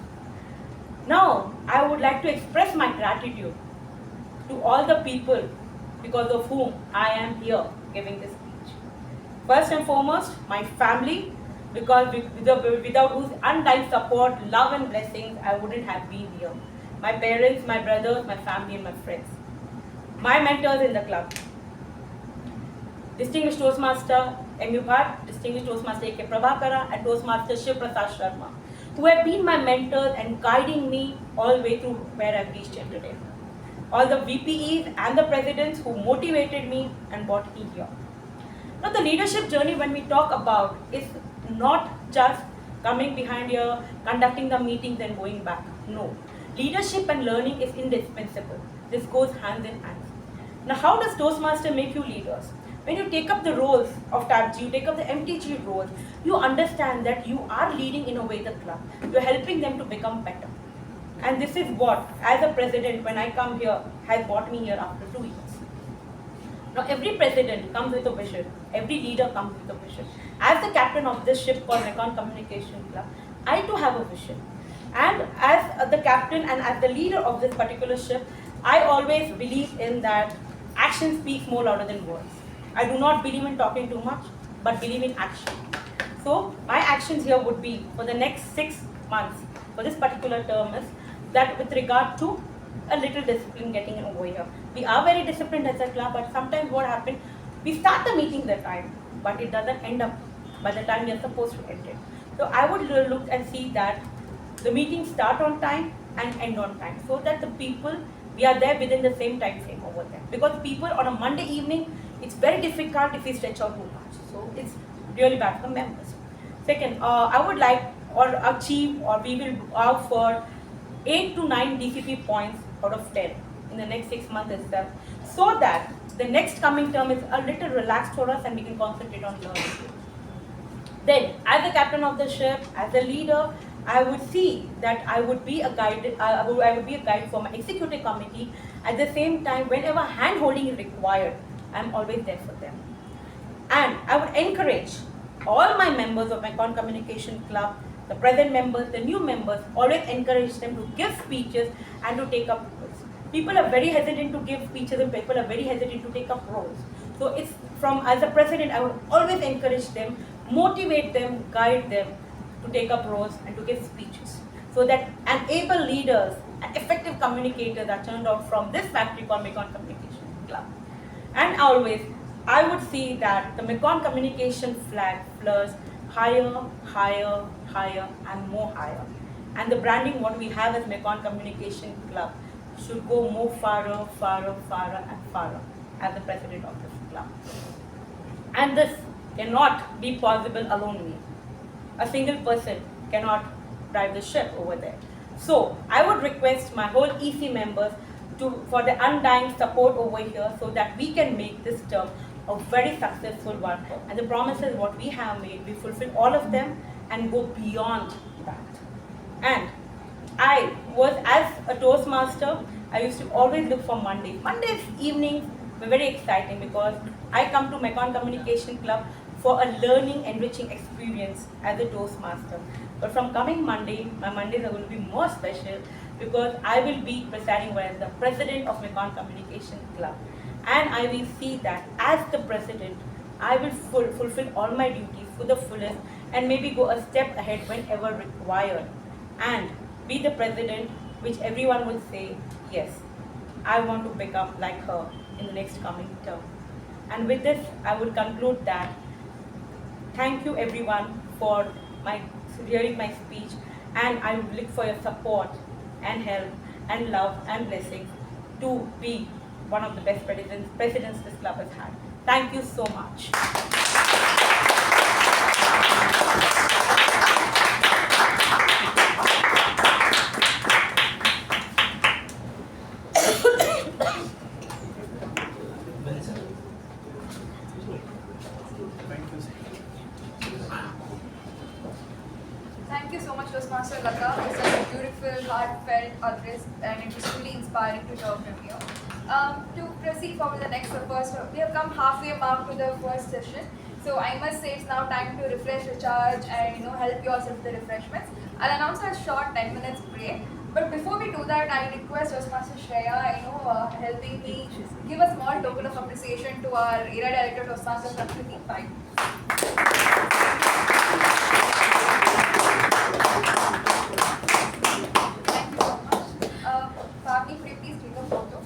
Now, I would like to express my gratitude to all the people because of whom I am here giving this speech. First and foremost, my family, because without whose undying support, love and blessings, I wouldn't have been here. My parents, my brothers, my family and my friends. My mentors in the club. Distinguished Toastmaster U Bhat, Distinguished Toastmaster K Prabhakara, and Toastmaster Shiv Prasad Sharma, who have been my mentors and guiding me all the way through where I've reached today. All the VPEs and the presidents who motivated me and brought me here. Now, the leadership journey, when we talk about, is not just coming behind here, conducting the meetings and going back. No. Leadership and learning is indispensable. This goes hand in hand. Now, how does Toastmaster make you leaders? When you take up the roles of Tab G, you take up the MTG roles, you understand that you are leading in a way the club. You're helping them to become better. And this is what, as a president, when I come here, has brought me here after 2 years. Now, every president comes with a vision. Every leader comes with a vision. As the captain of this ship called MECON Communication Club, I too have a vision. And as the captain and as the leader of this particular ship, I always believe in that action speaks more louder than words. I do not believe in talking too much, but believe in action. So my actions here would be for the next 6 months, for this particular term, is that with regard to a little discipline getting in over here. We are very disciplined as a club, but sometimes what happens, we start the meeting at time, but it doesn't end up by the time we are supposed to end it. So I would look and see that the meetings start on time and end on time, so that the people, we are there within the same time frame over there. Because people on a Monday evening, it's very difficult if we stretch out too much. So it's really bad for members. Second, I would like or achieve, or we will out for 8 to 9 DCP points out of 10 in the next 6 months itself, so that the next coming term is a little relaxed for us and we can concentrate on learning. Then, as the captain of the ship, as a leader, I would see that I would be a guide. I would be a guide for my executive committee. At the same time, whenever hand-holding is required, I'm always there for them. And I would encourage all my members of MECON Communication Club, the present members, the new members, always encourage them to give speeches and to take up roles. People are very hesitant to give speeches and people are very hesitant to take up roles. So it's from, as a president, I would always encourage them, motivate them, guide them to take up roles and to give speeches. So that able leaders and effective communicators are turned out from this factory called MECON Communication Club. And always, I would see that the MECON Communication flag flares higher, higher, higher, and more higher. And the branding what we have as MECON Communication Club should go more farther, farther, farther, and farther as the president of this club. And this cannot be possible alone me. A single person cannot drive the ship over there. So I would request my whole EC members for the undying support over here so that we can make this term a very successful one. And the promises what we have made, we fulfill all of them and go beyond that. And I was, as a Toastmaster, I used to always look for Mondays. Mondays evenings were very exciting because I come to MECON Communication Club for a learning, enriching experience as a Toastmaster. But from coming Monday, my Mondays are going to be more special because I will be presiding as the president of MECON Communication Club. And I will see that as the president, I will fulfill all my duties to the fullest and maybe go a step ahead whenever required. And be the president which everyone would say, yes, I want to become like her in the next coming term. And with this, I would conclude that. Thank you everyone for hearing my speech, and I would look for your support and help and love and blessings to be one of the best presidents this club has had. Thank you so much. Thank you so much, Toastmaster Latha, for such a beautiful, heartfelt address, and it was truly inspiring to hear from you. To proceed forward the next first, we have come halfway mark to the first session. So I must say it's now time to refresh, recharge, and help yourself with the refreshments. I'll announce a short 10 minutes break. But before we do that, I request Toastmaster Shreya, helping me give a small token of appreciation to our area director, Toastmaster Prakriti. Fine. Thank you so much. Pavani, could you please take a photo?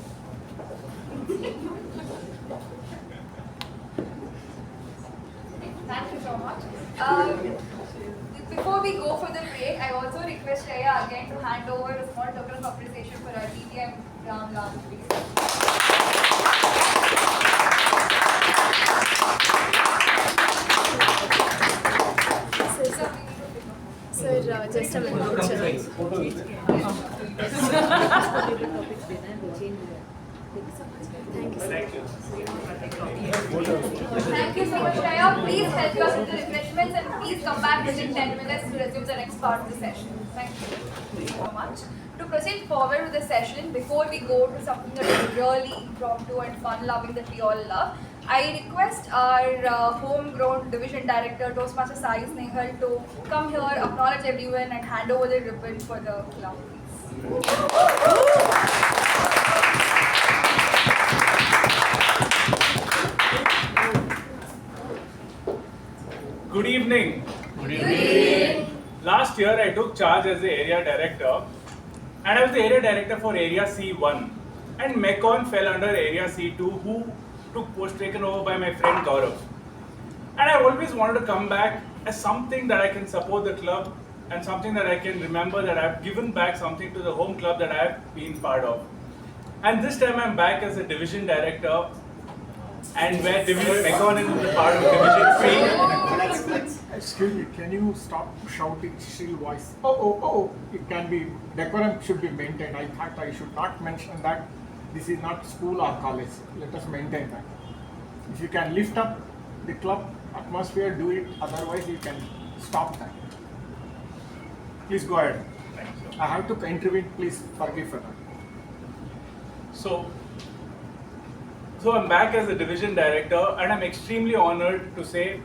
Thank you so much. Before we go for the break, I also request Shreya again to hand over a small token of appreciation for our DTM Ramlal, please. Sir, just a minute. Thank you. Thank you so much, Shreya. Please help us with the refreshments and please come back within 10 minutes to resume the next part of the session. Thank you so much. To proceed forward with the session, before we go to something that is really impromptu and fun-loving that we all love, I request our homegrown division director, Toastmaster Sai Snehal, to come here, acknowledge everyone and hand over the ribbon for the club, please. Good evening. Good evening. Last year I took charge as the area director, and I was the area director for area C1, and MECON fell under area C2, who was taken over by my friend Gaurav. And I always wanted to come back as something that I can support the club and something that I can remember that I've given back something to the home club that I've been part of. And this time I'm back as a division director, and where MECON is in the part of Division 3. Excuse me, can you stop shouting shrill voice? Oh, it can be, decorum should be maintained. I thought I should not mention that. This is not school or college. Let us maintain that. If you can lift up the club atmosphere, do it. Otherwise, you can stop that. Please go ahead. I have to intervene. Please forgive for that. So I'm back as a division director, and I'm extremely honored to say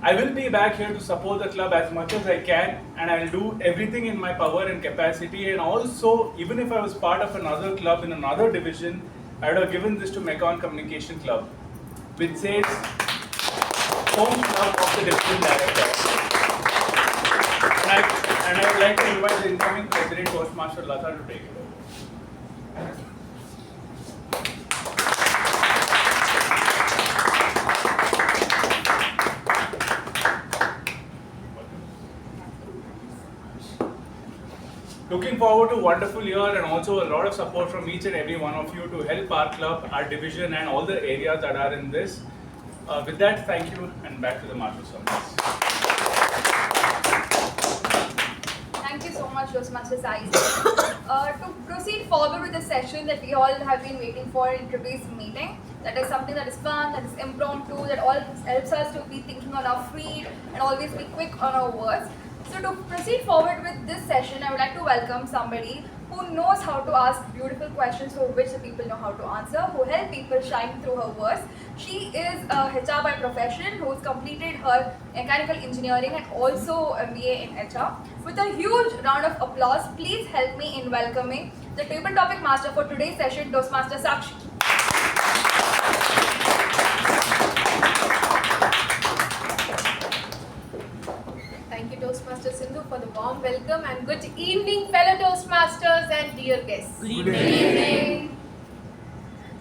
I will be back here to support the club as much as I can, and I'll do everything in my power and capacity. And also, even if I was part of another club in another division, I would have given this to MECON Communication Club. which says Home Club of the Division Director. And I would like to invite the incoming President Toastmaster Latha to take it over. Looking forward to a wonderful year and also a lot of support from each and every one of you to help our club, our division and all the areas that are in this. With that, thank you and back to the Madhusudan. Thank you so much, Toastmasters Sai. To proceed forward with the session that we all have been waiting for in today's meeting, that is something that is fun, that is impromptu, that all helps us to be thinking on our feet and always be quick on our words. So to proceed forward with this session, I would like to welcome somebody who knows how to ask beautiful questions for which the people know how to answer, who help people shine through her words. She is a HR by profession who has completed her mechanical engineering and also MBA in HR. With a huge round of applause, please help me in welcoming the table topic master for today's session, Toastmaster Sakshi. Thank you, Toastmaster Sindhu, for the warm welcome, and good evening, fellow Toastmasters and dear guests. Good evening.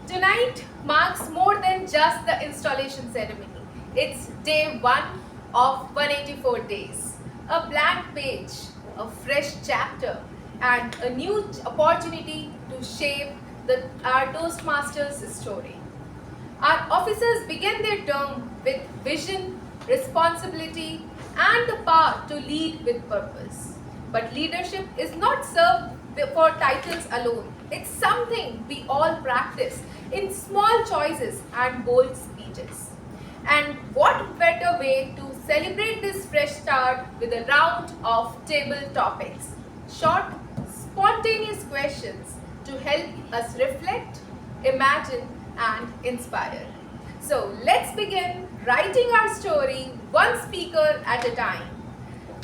Tonight marks more than just the installation ceremony. It's day 1 of 184 days. A blank page, a fresh chapter, and a new opportunity to shape our Toastmasters story. Our officers begin their term with vision, responsibility, and the power to lead with purpose. But leadership is not served for titles alone. It's something we all practice in small choices and bold speeches. And what better way to celebrate this fresh start with a round of table topics, short, spontaneous questions to help us reflect, imagine, and inspire. So let's begin writing our story one speaker at a time.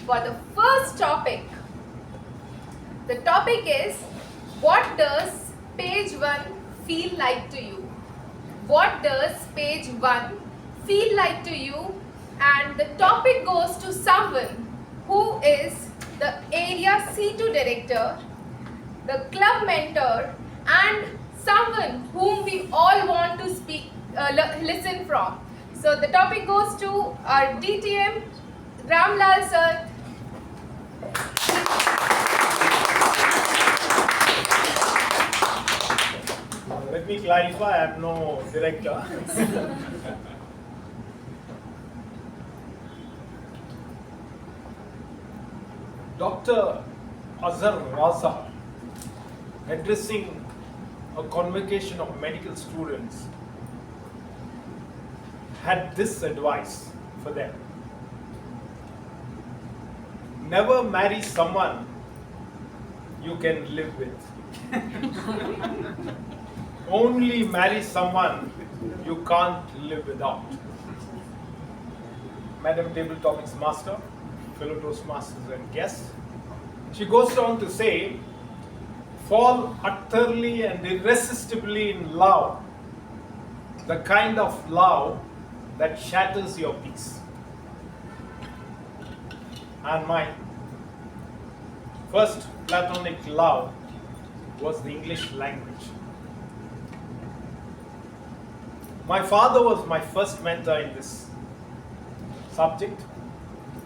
For the first topic, the topic is, what does page 1 feel like to you? What does page 1 feel like to you? And the topic goes to someone who is the area C2 director, the club mentor, and someone whom we all want to listen from. So the topic goes to our DTM, Ramlal sir. Let me clarify, I am no director. Dr. Azhar Raza, addressing a convocation of medical students, had this advice for them. Never marry someone you can live with. Only marry someone you can't live without. Madam Table Topics Master, fellow Toastmasters and guests, she goes on to say, fall utterly and irresistibly in love, the kind of love that shatters your peace. And my first platonic love was the English language. My father was my first mentor in this subject.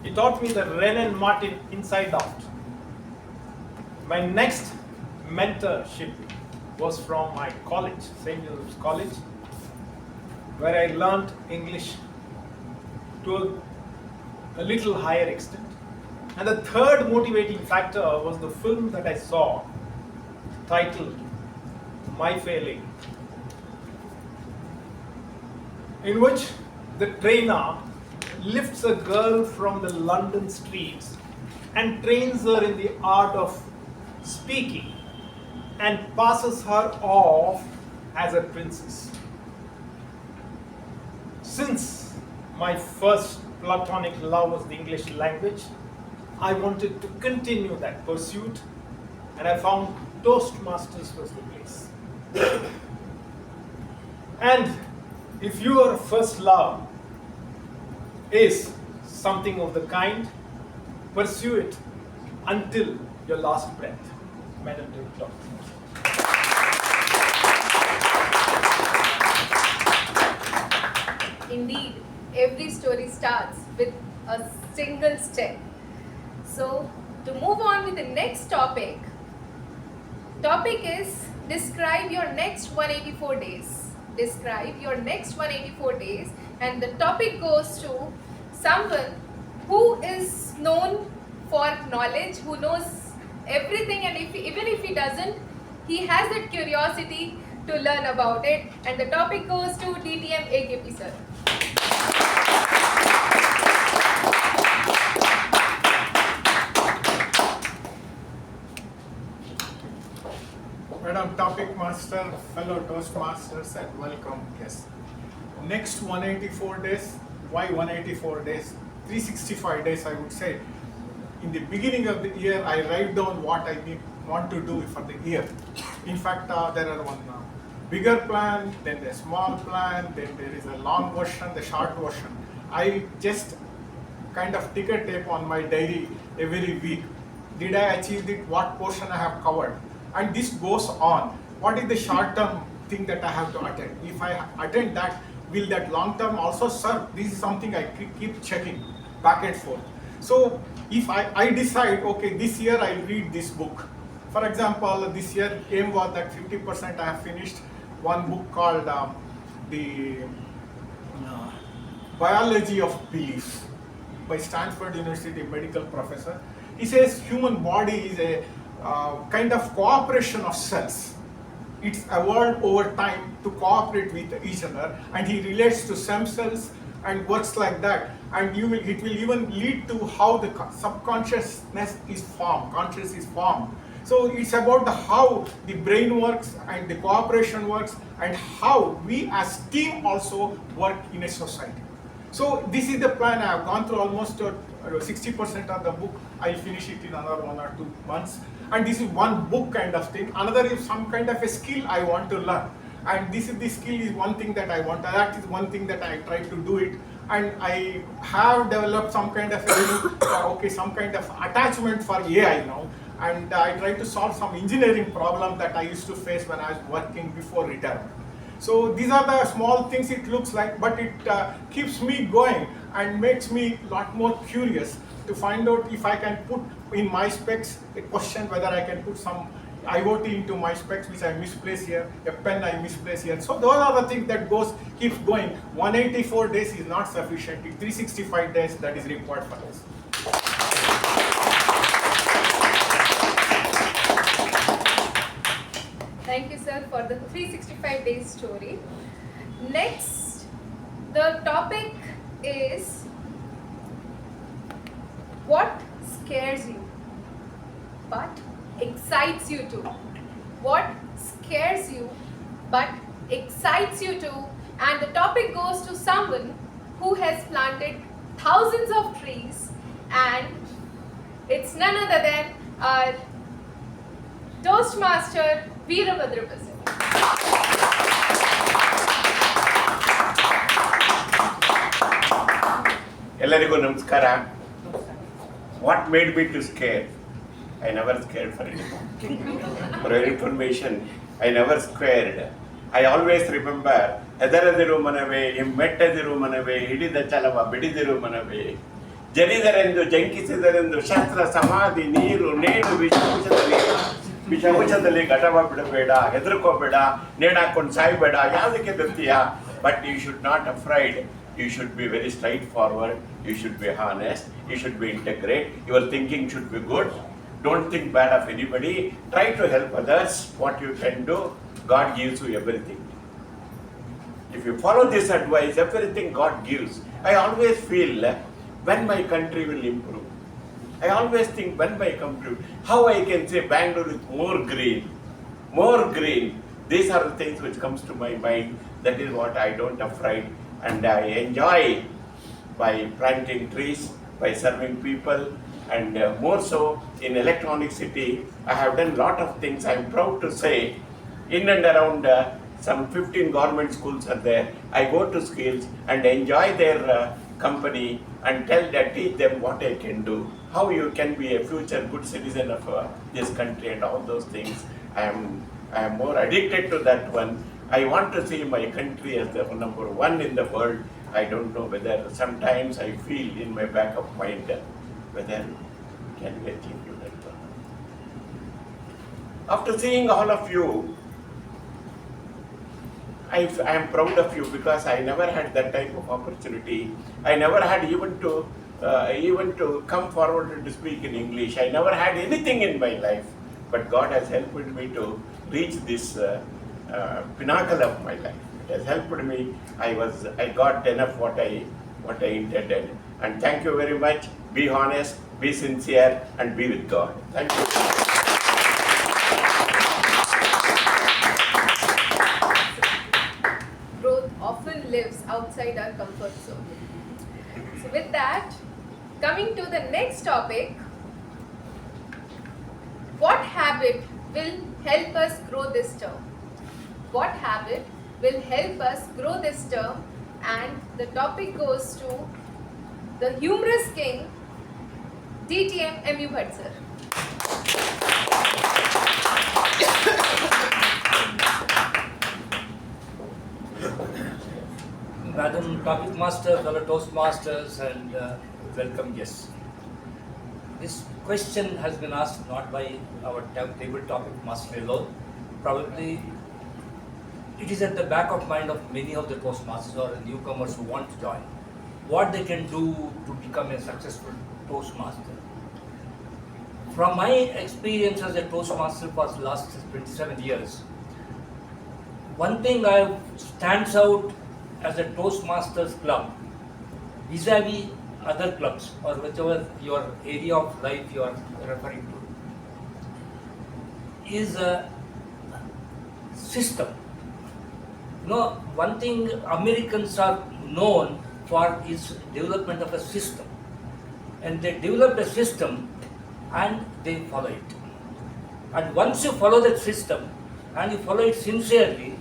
He taught me the Ren and Martin inside out. My next mentorship was from my college, St. Joseph's College, where I learned English to a little higher extent. And the third motivating factor was the film that I saw titled My Fair Lady, in which the trainer lifts a girl from the London streets and trains her in the art of speaking and passes her off as a princess. Since my first platonic love was the English language, I wanted to continue that pursuit, and I found Toastmasters was the place. And If your first love is something of the kind, pursue it until your last breath. Madam Director. Indeed, every story starts with a single step. So, to move on with the next topic is describe your next 184 days. Describe your next 184 days, and the topic goes to someone who is known for knowledge, who knows everything, and even if he doesn't, he has that curiosity to learn about it. And the topic goes to DTM AKP sir. Madam Topic Master, fellow Toastmasters, and welcome guests. Next 184 days, why 184 days? 365 days, I would say. In the beginning of the year, I write down what I want to do for the year. In fact, there are one bigger plan, then a small plan, then there is a long version, the short version. I just kind of ticker tape on my diary every week. Did I achieve it? What portion I have covered? And this goes on. What is the short-term thing that I have to attend? If I attend that, will that long-term also serve? This is something I keep checking back and forth. So if I decide, okay, this year I'll read this book. For example, this year aim was that 50% I have finished one book called The Biology of Beliefs by Stanford University medical professor. He says human body is a kind of cooperation of cells. It's evolved over time to cooperate with each other, and he relates to stem cells and works like that. And it will even lead to how the subconsciousness is formed, conscious is formed. So it's about how the brain works and the cooperation works, and how we as team also work in a society. So this is the plan. I have gone through almost 60% of the book. I'll finish it in another 1 or 2 months. And this is one book kind of thing. Another is some kind of a skill I want to learn. And this skill is one thing that I want. That is one thing that I try to do it. And I have developed some kind of some kind of attachment for AI now. And I try to solve some engineering problem that I used to face when I was working before retirement. So these are the small things it looks like, but it keeps me going and makes me a lot more curious to find out if I can put in my specs a question whether I can put some IoT into my specs which I misplace here, a pen I misplace here. So those are the things that keeps going. 184 days is not sufficient. 365 days that is required for us. Thank you, sir, for the 365 days story. Next, the topic is what scares you but excites you too. What scares you but excites you too. And the topic goes to someone who has planted thousands of trees, and it's none other than our Toastmaster Veerabhadrappa sir. Ellarigu namaskara. What made me to scare? I never scared for anything. For your information, I never scared. I always remember ಹೆದರದಿರು ಮನವೇ, ಮೆಟ್ಟದಿರು ಮನವೇ, ಹಿಡಿದ ಚಲವ ಬಿಡಿದಿರು ಮನವೇ, ಜನಿದರೆಂದು ಜಂಕಿಸಿದರೆಂದು ಶಸ್ತ್ರ ಸಮಾಧಿ ನೀರು ನೇಣು ವಿಷೌಷಧದಲ್ಲಿ ಘಟವ ಬಿಡಬೇಡ, ಹೆದರ್ಕೋಬೇಡ, ನೇಣಾಕೊಂಡು ಸಾಯ್ಬೇಡ, ಯಾವುದಕ್ಕೆ ಬರ್ತೀಯ? But you should not afraid. You should be very straightforward. You should be honest. You should be integrate. Your thinking should be good. Don't think bad of anybody. Try to help others. What you can do, God gives you everything. If you follow this advice, everything God gives. I always feel when my country will improve. I always think when my country, how I can say Bangalore is more green, more green. These are the things which comes to my mind. That is what I don't afraid, and I enjoy by planting trees, by serving people, and more so in Electronic City. I have done lot of things. I am proud to say, in and around Some 15 government schools are there. I go to schools and enjoy their company and teach them what I can do, how you can be a future good citizen of this country and all those things. I am more addicted to that one. I want to see my country as the number one in the world. I don't know whether sometimes I feel in my back of mind whether can we achieve that one. After seeing all of you, I am proud of you because I never had that type of opportunity. I never had even to come forward to speak in English. I never had anything in my life, but God has helped me to reach this pinnacle of my life. It has helped me. I got enough what I intended. And thank you very much. Be honest, be sincere, and be with God. Thank you. Growth often lives outside our comfort zone. So with that, coming to the next topic, what habit will help us grow this term? What habit will help us grow this term? And the topic goes to the humorous king, DTM U Bhat sir. Madam Topic Master, fellow Toastmasters, and welcome guests. This question has been asked not by our table topic master alone. Probably it is at the back of mind of many of the Toastmasters or newcomers who want to join. What they can do to become a successful Toastmaster. From my experience as a Toastmaster for the last 27 years, one thing stands out as a Toastmasters club vis-a-vis other clubs or whichever your area of life you are referring to is a system. You know, one thing Americans are known for is development of a system, and they develop a system and they follow it. And once you follow that system and you follow it sincerely,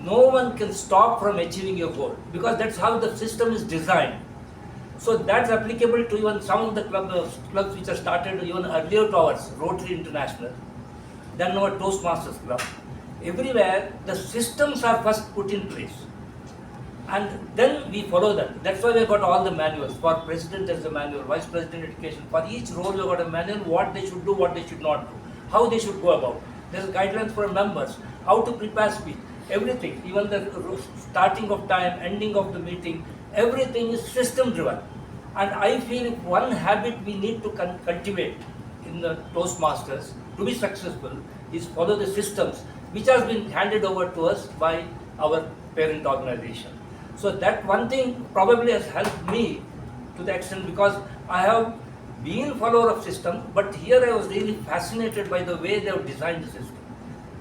no one can stop from achieving your goal, because that's how the system is designed. So that's applicable to even some of the clubs which are started even earlier to ours, Rotary International, then our Toastmasters Club. Everywhere the systems are first put in place, and then we follow that. That's why we got all the manuals. For president there's a manual, vice president education. For each role we got a manual, what they should do, what they should not do, how they should go about. There's guidelines for members, how to prepare speech, everything, even the starting of time, ending of the meeting, everything is system driven. And I feel if one habit we need to cultivate in the Toastmasters to be successful is follow the systems which has been handed over to us by our parent organization. So that one thing probably has helped me to the extent, because I have been a follower of system, but here I was really fascinated by the way they have designed the system.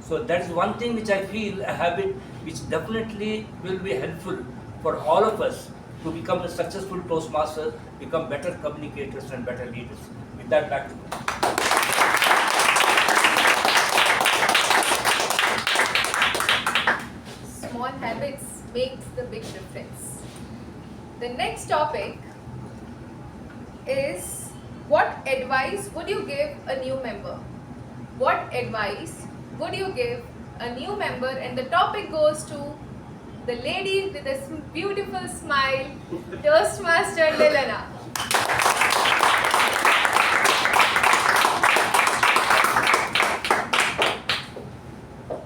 So that's one thing which I feel a habit which definitely will be helpful for all of us to become a successful Toastmaster, become better communicators and better leaders. With that, back to you. Small habits makes the big difference. The next topic is, what advice would you give a new member? What advice would you give a new member? And the topic goes to the lady with a beautiful smile, Toastmaster Lalana.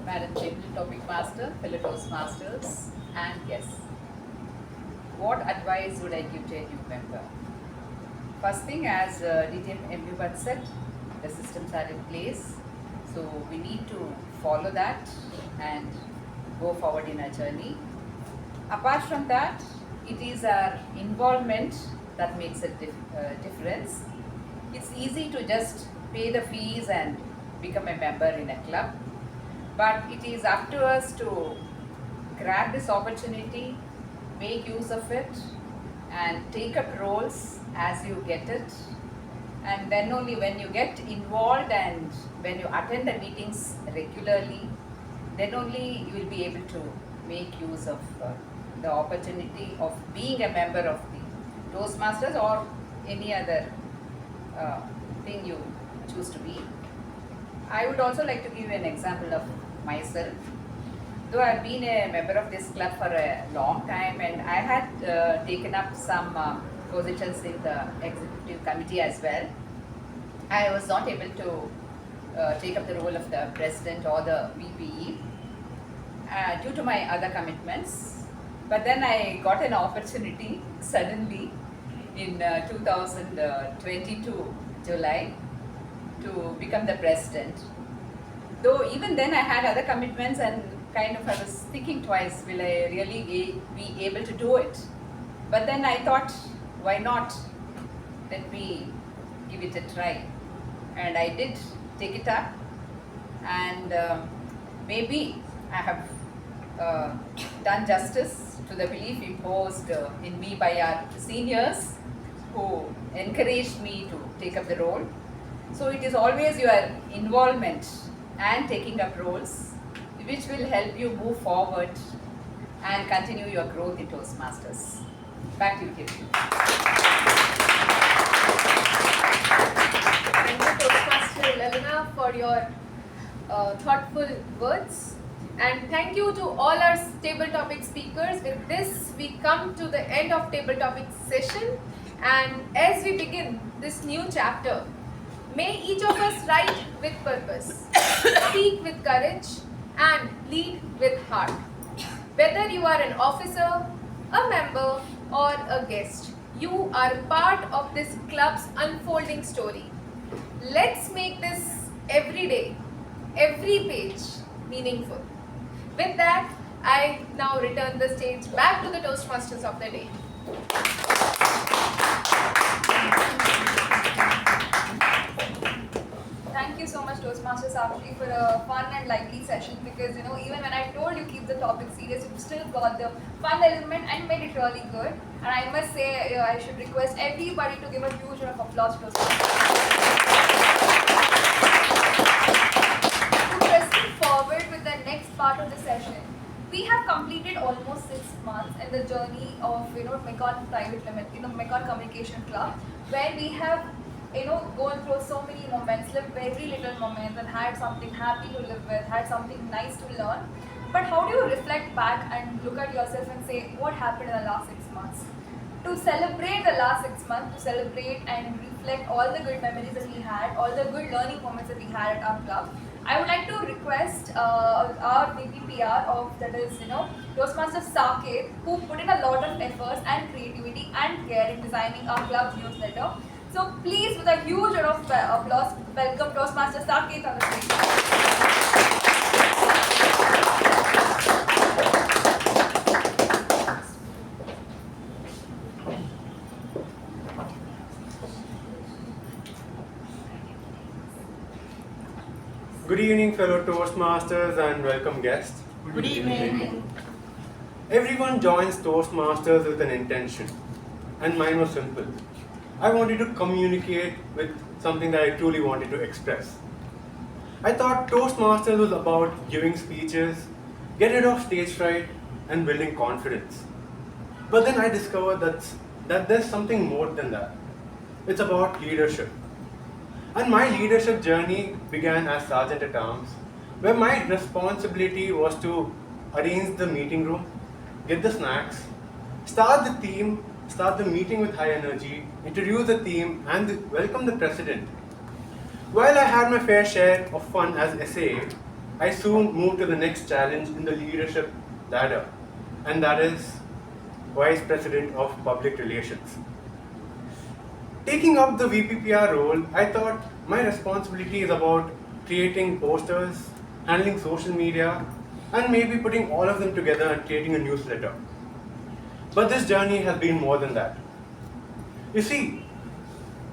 Madam Table Topic Master, fellow Toastmasters, and guests. What advice would I give to a new member? First thing, as DTM U Bhat said, the systems are in place, so we need to follow that and go forward in our journey. Apart from that, it is our involvement that makes a difference. It's easy to just pay the fees and become a member in a club, but it is up to us to grab this opportunity, make use of it, and take up roles as you get it. And then only when you get involved and when you attend the meetings regularly, then only you will be able to make use of the opportunity of being a member of the Toastmasters or any other thing you choose to be. I would also like to give you an example of myself. Though I've been a member of this club for a long time and I had taken up some positions in the executive committee as well, I was not able to take up the role of the president or the VPE due to my other commitments. But then I got an opportunity suddenly in 2022 July to become the president. Though even then I had other commitments and kind of I was thinking twice, will I really be able to do it? But then I thought, why not? Let me give it a try. And I did take it up, and maybe I have done justice to the belief imposed in me by our seniors who encouraged me to take up the role. So it is always your involvement and taking up roles which will help you move forward and continue your growth in Toastmasters. Back to you, Kirti. Thank you, Toastmaster Lalana, for your thoughtful words. And thank you to all our table topic speakers. With this, we come to the end of table topic session. And as we begin this new chapter, may each of us write with purpose, speak with courage, and lead with heart. Whether you are an officer, a member, or a guest, you are part of this club's unfolding story. Let's make this every day, every page meaningful. With that, I now return the stage back to the Toastmasters of the day. Thank you so much, Toastmasters Sakshi, for a fun and lively session, because even when I told you keep the topic serious, you still got the fun element and made it really good. And I must say, I should request everybody to give a huge round of applause to Toastmasters. Proceeding forward with the next part of the session, we have completed almost 6 months in the journey of MECON Private Limited, MECON Communication Club, where we have gone through so many moments, lived very little moments, and had something happy to live with, had something nice to learn. But how do you reflect back and look at yourself and say, what happened in the last 6 months? To celebrate the last 6 months, to celebrate and reflect all the good memories that we had, all the good learning moments that we had at our club, I would like to request our VPPR of, that is, Toastmaster Saketh, who put in a lot of efforts and creativity and care in designing our club's newsletter. So please, with a huge round of applause, welcome Toastmaster Saketh on the stage. Good evening, fellow Toastmasters, and welcome guests. Good evening. Everyone joins Toastmasters with an intention, and mine was simple. I wanted to communicate with something that I truly wanted to express. I thought Toastmasters was about giving speeches, get rid of stage fright, and building confidence. But then I discovered that there's something more than that. It's about leadership. And my leadership journey began as Sergeant at Arms, where my responsibility was to arrange the meeting room, get the snacks, start the theme, start the meeting with high energy, introduce the theme, and welcome the president. While I had my fair share of fun as SA, I soon moved to the next challenge in the leadership ladder, and that is Vice President of Public Relations. Taking up the VPPR role, I thought my responsibility is about creating posters, handling social media, and maybe putting all of them together and creating a newsletter. But this journey has been more than that. You see,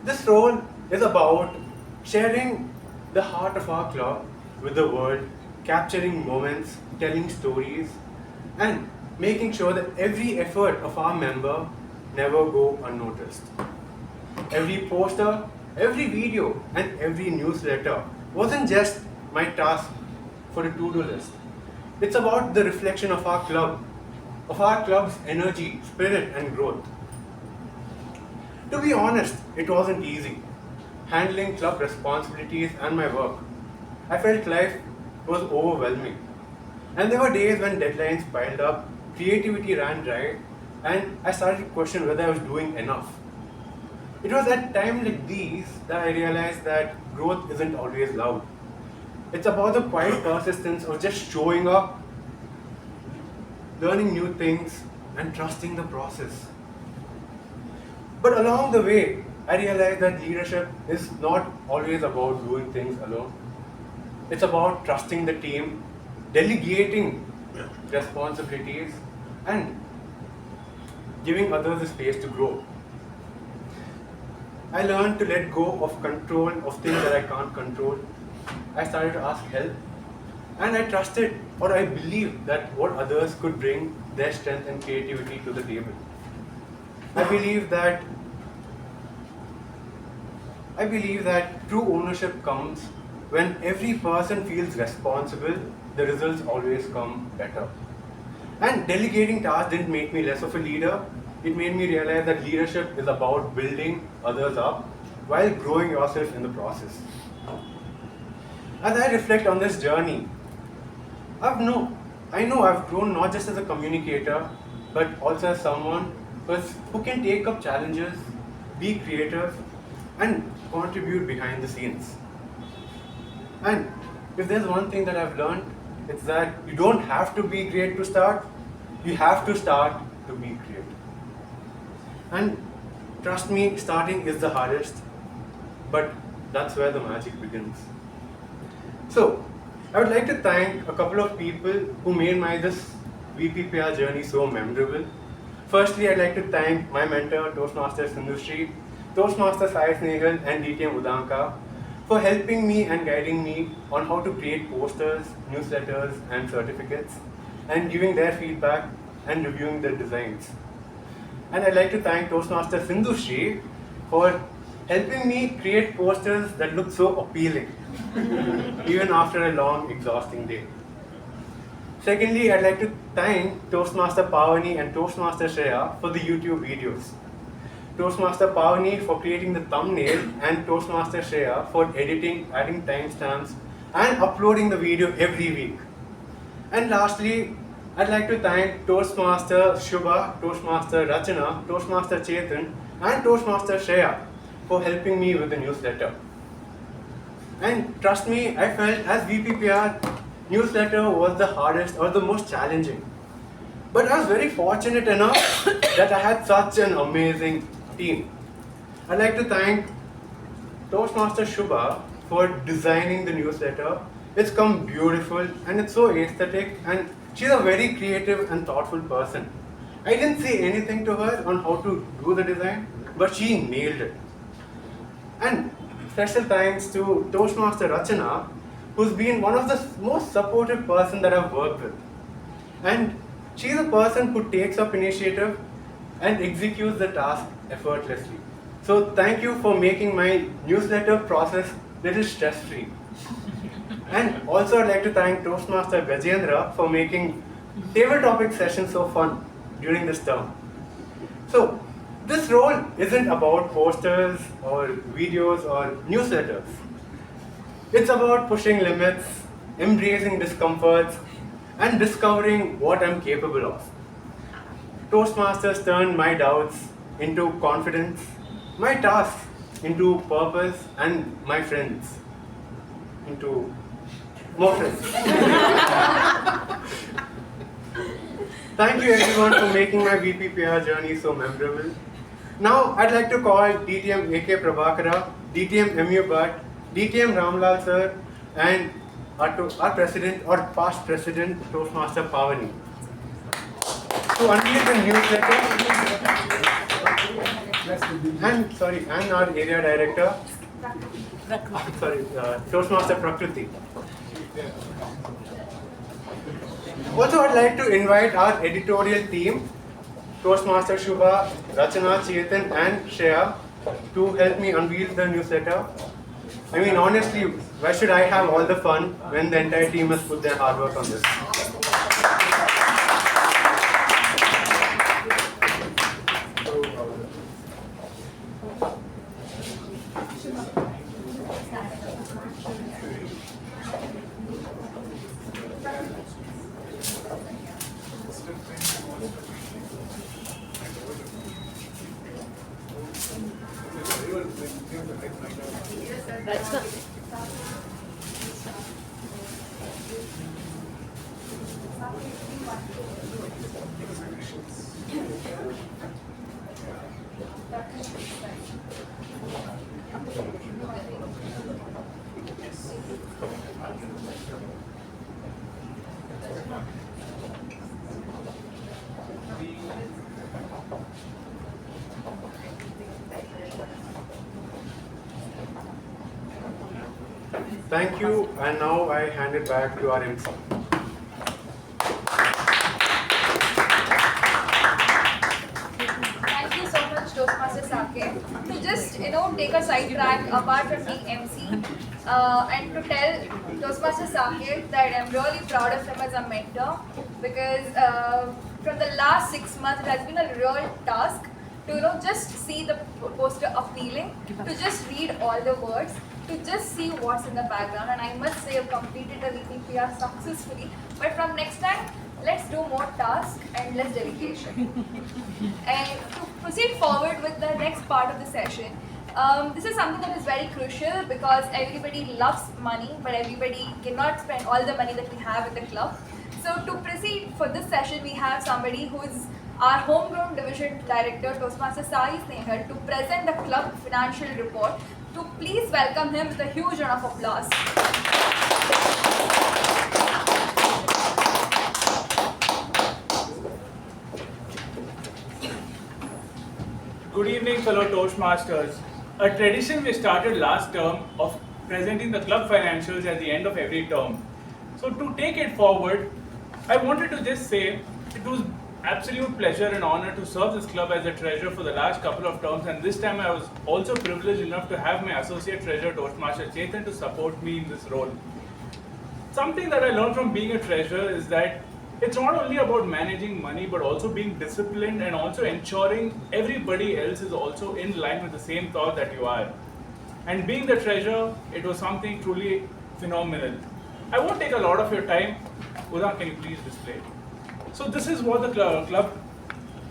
this role is about sharing the heart of our club with the world, capturing moments, telling stories, and making sure that every effort of our member never go unnoticed. Every poster, every video, and every newsletter wasn't just my task for a to-do list. It's about the reflection of our club's energy, spirit and growth. To be honest, it wasn't easy. Handling club responsibilities and my work, I felt life was overwhelming. And there were days when deadlines piled up, creativity ran dry, and I started to question whether I was doing enough. It was at times like these that I realized that growth isn't always loud. It's about the quiet persistence of just showing up, learning new things, and trusting the process. But along the way, I realized that leadership is not always about doing things alone. It's about trusting the team, delegating responsibilities, and giving others the space to grow. I learned to let go of control of things that I can't control. I started to ask help, and I trusted or I believed that what others could bring their strength and creativity to the table. I believe that true ownership comes when every person feels responsible, the results always come better. And delegating tasks didn't make me less of a leader. It made me realize that leadership is about building others up while growing yourself in the process. As I reflect on this journey, I know I've grown not just as a communicator, but also as someone who can take up challenges, be creative, and contribute behind the scenes. And if there's one thing that I've learned, it's that you don't have to be great to start, you have to start to be great. And trust me, starting is the hardest, but that's where the magic begins. So, I would like to thank a couple of people who made this VPPR journey so memorable. Firstly, I'd like to thank my mentor, Toastmasters Sindhushree, Toastmaster Sai Snehal and DTM Udanka for helping me and guiding me on how to create posters, newsletters and certificates, and giving their feedback and reviewing their designs. And I'd like to thank Toastmaster Sindhushree for helping me create posters that look so appealing, even after a long, exhausting day. Secondly, I'd like to thank Toastmaster Pavani and Toastmaster Shreya for the YouTube videos. Toastmaster Pavani for creating the thumbnail and Toastmaster Shreya for editing, adding timestamps and uploading the video every week. And lastly, I'd like to thank Toastmaster Shubha, Toastmaster Rachana, Toastmaster Chetan and Toastmaster Shreya for helping me with the newsletter. And trust me, I felt as VPPR, newsletter was the hardest or the most challenging. But I was very fortunate enough that I had such an amazing team. I'd like to thank Toastmaster Shubha for designing the newsletter. It's come beautiful and it's so aesthetic, and she's a very creative and thoughtful person. I didn't say anything to her on how to do the design, but she nailed it. And special thanks to Toastmaster Rachana, who's been one of the most supportive person that I've worked with. And she's a person who takes up initiative and executes the task effortlessly. So thank you for making my newsletter process little stress-free. And also I'd like to thank Toastmaster Gajendra for making table topic sessions so fun during this term. So this role isn't about posters or videos or newsletters. It's about pushing limits, embracing discomforts, and discovering what I'm capable of. Toastmasters turned my doubts into confidence, my tasks into purpose, and my friends into more friends. Thank you everyone for making my VPPR journey so memorable. Now I'd like to call DTM K Prabhakara, DTM U Bhat, DTM Ramlal sir, and our president or past president Toastmaster Pavani to unveil the newsletter, and our area director, Toastmaster Prakriti. Also, I'd like to invite our editorial team, Toastmaster Shubha, Rachana, Chetan and Shreya, to help me unveil the newsletter. I mean, honestly, why should I have all the fun when the entire team has put their hard work on this? That's not. Thank you, and now I hand it back to our MC. Thank you so much, Toastmaster Saketh. To just take a sidetrack apart from being MC, and to tell Toastmaster Saketh that I'm really proud of him as a mentor, because from the last 6 months it has been a real task to just see the poster appealing, to just read all the words, to just see what's in the background. And I must say I've completed the VPPR successfully. But from next time, let's do more tasks and less dedication. And to proceed forward with the next part of the session, this is something that is very crucial because everybody loves money, but everybody cannot spend all the money that we have in the club. So to proceed for this session, we have somebody who is our homegrown division director, Toastmaster Sai Snehal, to present the club financial report. To please welcome him with a huge round of applause. Good evening, fellow Toastmasters. A tradition we started last term of presenting the club financials at the end of every term. So to take it forward, I wanted to just say it was absolute pleasure and honor to serve this club as a treasurer for the last couple of terms, and this time I was also privileged enough to have my associate treasurer Toastmaster Chetan to support me in this role. Something that I learned from being a treasurer is that it's not only about managing money but also being disciplined and also ensuring everybody else is also in line with the same thought that you are. And being the treasurer, it was something truly phenomenal. I won't take a lot of your time. Uda, can you please display it? So this is what the club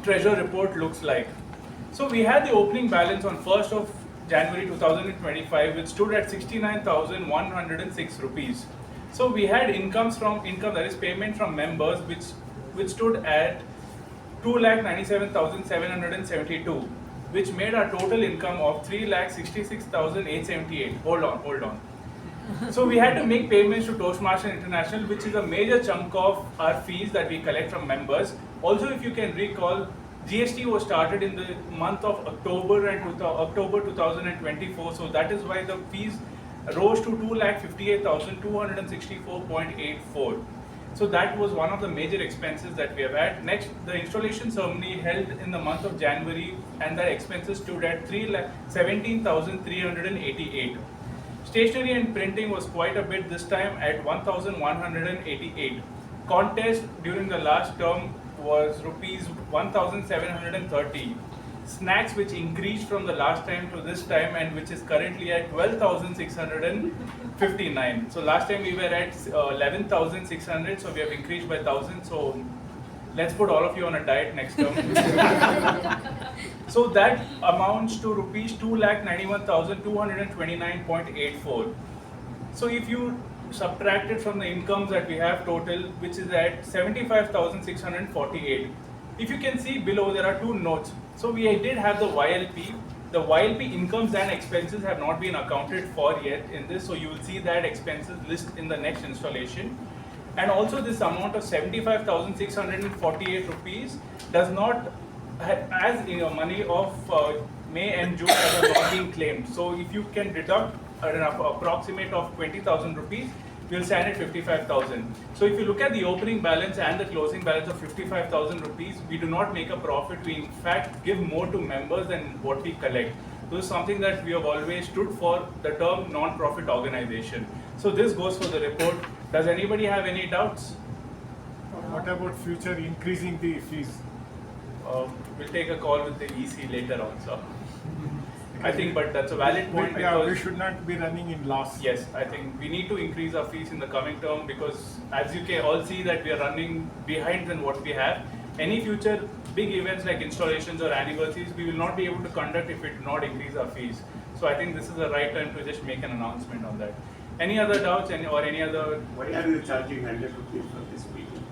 treasure report looks like. So we had the opening balance on 1st of January 2025, which stood at 69,106 rupees. So we had income, that is payment from members, which stood at 2,97,772, which made our total income of 3,66,878. Hold on. So we had to make payments to Toastmasters International, which is a major chunk of our fees that we collect from members. Also, if you can recall, GST was started in the month of October 2024. So that is why the fees rose to 2,58,264.84. So that was one of the major expenses that we have had. Next, the installation ceremony held in the month of January, and that expenses stood at 17,388. Stationery and printing was quite a bit this time at 1,188. Contest during the last term was rupees 1,730. Snacks, which increased from the last time to this time and which is currently at 12,659. So last time we were at 11,600, so we have increased by 1,000. So let's put all of you on a diet next term. So that amounts to rupees 2,91,229.84. So if you subtract it from the incomes that we have total, which is at 75,648. If you can see below, there are two notes. So we did have the YLP. The YLP incomes and expenses have not been accounted for yet in this. So you will see that expenses list in the next installation. And also this amount of 75,648 rupees does not, as money of May and June that was not being claimed. So if you can deduct an approximate of 20,000 rupees, we'll stand at 55,000. So if you look at the opening balance and the closing balance of 55,000 rupees, we do not make a profit. We in fact give more to members than what we collect. This is something that we have always stood for, the term non-profit organization. So this goes for the report. Does anybody have any doubts? What about future increasing the fees? We'll take a call with the EC later on, sir. I think, but that's a valid point. Yeah, we should not be running in loss. Yes, I think we need to increase our fees in the coming term because as you can all see that we are running behind than what we have. any future big events like installations or anniversaries, we will not be able to conduct if we do not increase our fees. So I think this is the right time to just make an announcement on that. Any other doubts or any other? Why are you charging 100 rupees for this meeting?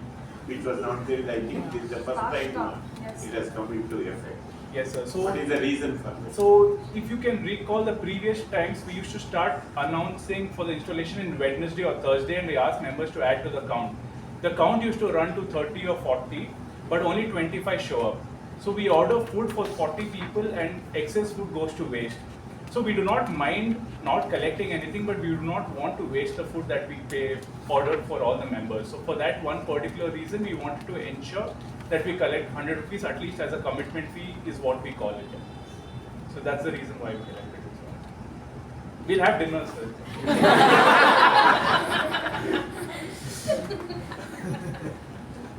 Which was not there, I think this is the first time it has come into effect. Yes, sir. So what is the reason for this? So if you can recall the previous times, we used to start announcing for the installation in Wednesday or Thursday, and we asked members to add to the count. The count used to run to 30 or 40, but only 25 show up. So we order food for 40 people and excess food goes to waste. So we do not mind not collecting anything, but we do not want to waste the food that we ordered for all the members. So for that one particular reason, we wanted to ensure that we collect 100 rupees at least as a commitment fee is what we call it. So that's the reason why we collected it. We'll have dinner, sir.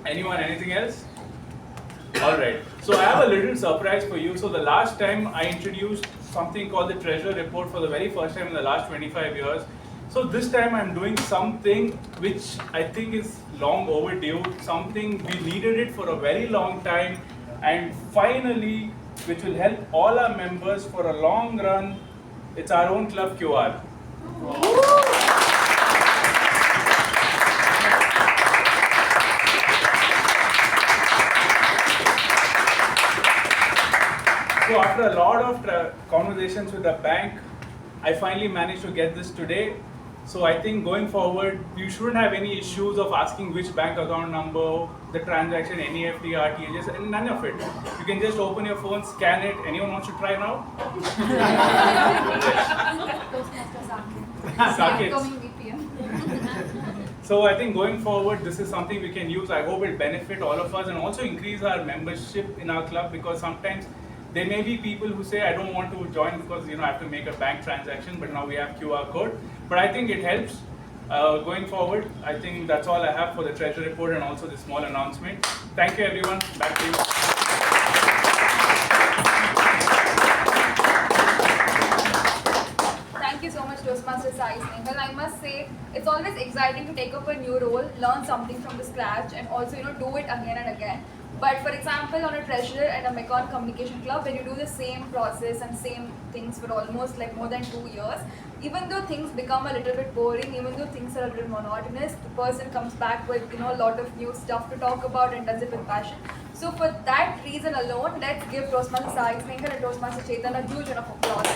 Anyone, anything else? Alright, so I have a little surprise for you. So the last time I introduced something called the treasure report for the very first time in the last 25 years. So this time I'm doing something which I think is long overdue, something we needed it for a very long time, and finally, which will help all our members for a long run. It's our own club QR. So after a lot of conversations with the bank, I finally managed to get this today. So I think going forward, you shouldn't have any issues of asking which bank account number, the transaction, NEFT, RTGS, and none of it. You can just open your phone, scan it. Anyone wants to try now? Saketh. So I think going forward, this is something we can use. I hope it benefit all of us and also increase our membership in our club, because sometimes there may be people who say, I don't want to join because I have to make a bank transaction, but now we have QR code. But I think it helps going forward. I think that's all I have for the treasure report and also the small announcement. Thank you, everyone. Back to you. Thank you so much, Toastmasters Sai Snehal. I must say, it's always exciting to take up a new role, learn something from the scratch, and also do it again and again. But for example, on a treasurer and a MECON communication club, when you do the same process and same things for almost like more than 2 years, even though things become a little bit boring, even though things are a little monotonous, the person comes back with a lot of new stuff to talk about and does it with passion. So for that reason alone, let's give Toastmaster Sai Snehal and Toastmaster Chetan a huge round of applause.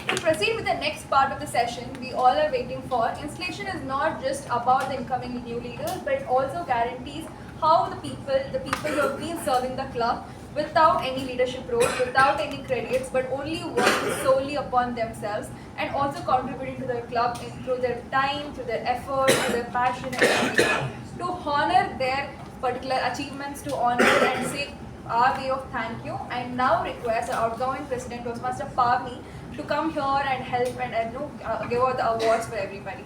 To proceed with the next part of the session we all are waiting for, installation is not just about the incoming new leaders, but it also guarantees how the people who have been serving the club without any leadership role, without any credits, but only working solely upon themselves and also contributing to the club through their time, through their effort, through their passion and everything, to honor their particular achievements, to honor and say our way of thank you. I now request our outgoing president, Toastmaster Pavani, to come here and help and give out the awards for everybody.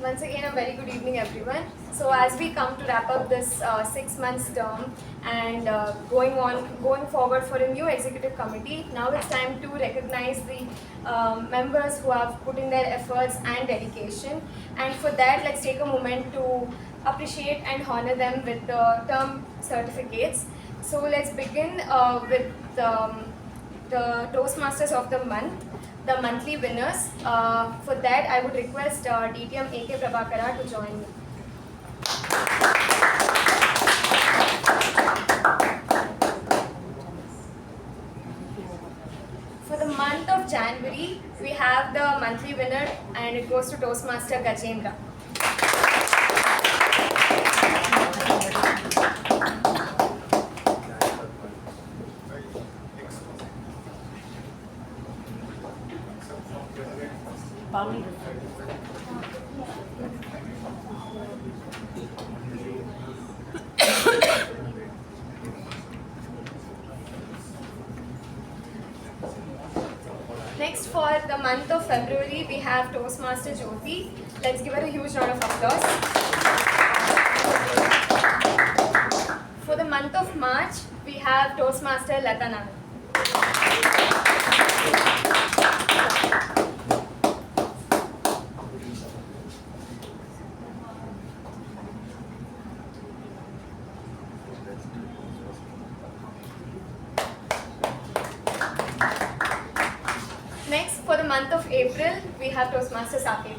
Once again, a very good evening, everyone. So as we come to wrap up this 6 months term and going forward for a new executive committee, now it's time to recognize the members who have put in their efforts and dedication. And for that, let's take a moment to appreciate and honor them with the term certificates. So let's begin with the Toastmasters of the month, the monthly winners. For that, I would request DTM K Prabhakara to join me. For the month of January, we have the monthly winner and it goes to Toastmaster Gajendra. Next, for the month of February, we have Toastmaster Jyoti. Let's give her a huge round of applause. For the month of March, we have Toastmaster Latha. Next, for the month of April, we have Toastmaster Saketh.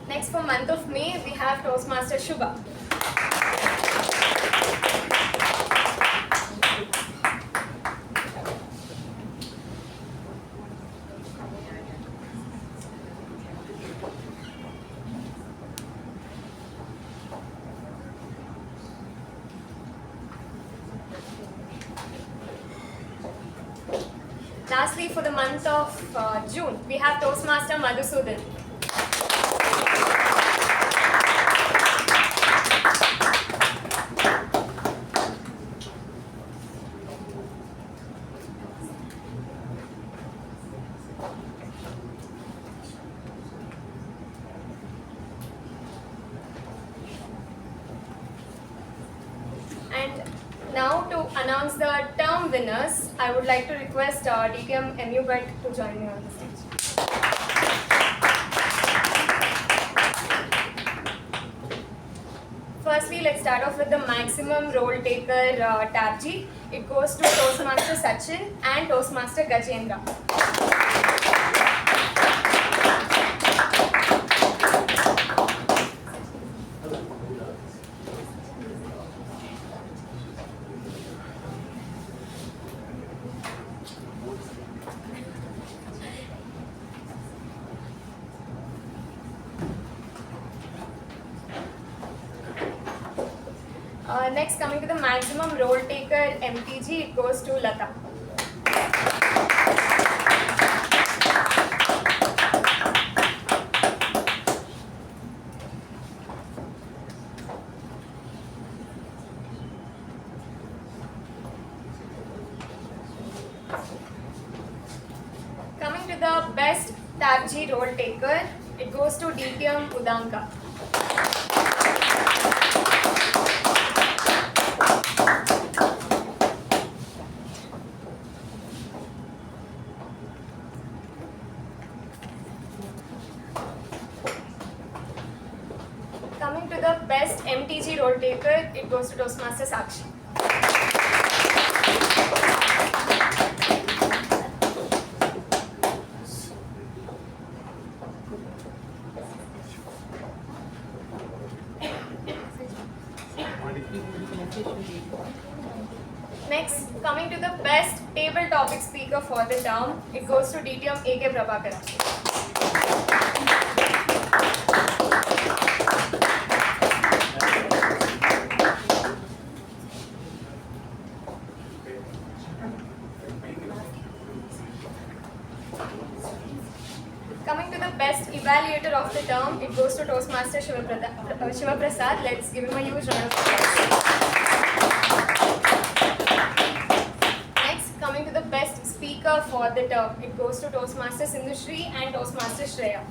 Next, for month of May, we have Toastmaster Shubha. Lastly, for the month of June, we have Toastmaster Madhusudan. And now to announce the term winners, I would like to request DTM MU Bhat to join me on the stage. Firstly, let's start off with the maximum role taker tab G. It goes to Toastmaster Sachin and Toastmaster Gajendra. Next, coming to the maximum role taker MTG, it goes to Latha. Coming to the best tab G role taker, it goes to DTM Udanka. Coming to the best MTG role taker, it goes to Toastmaster Sakshi. Next, coming to the best table topic speaker for the term, it goes to DTM K Prabhakara. Coming to the best evaluator of the term, it goes to Toastmaster Shiva Prasad. Let's give him a huge round of applause. Next, coming to the best speaker for the term, it goes to Toastmaster Sindhushree and Toastmaster Shreya.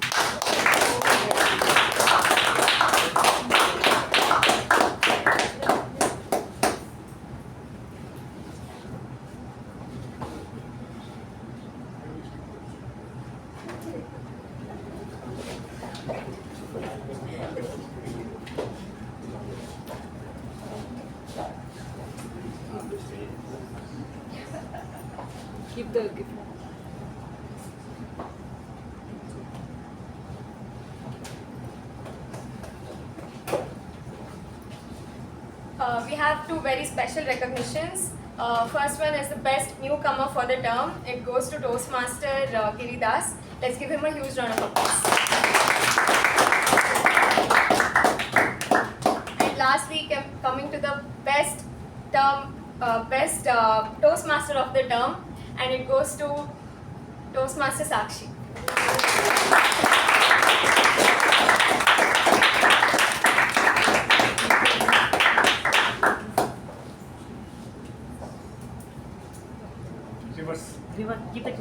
Keep the gift. We have two very special recognitions. First one is the best newcomer for the term. It goes to Toastmaster Giridas. Let's give him a huge round of applause. And lastly, coming to the best Toastmaster of the term, and it goes to Toastmaster Sakshi. Reverse. Keep it.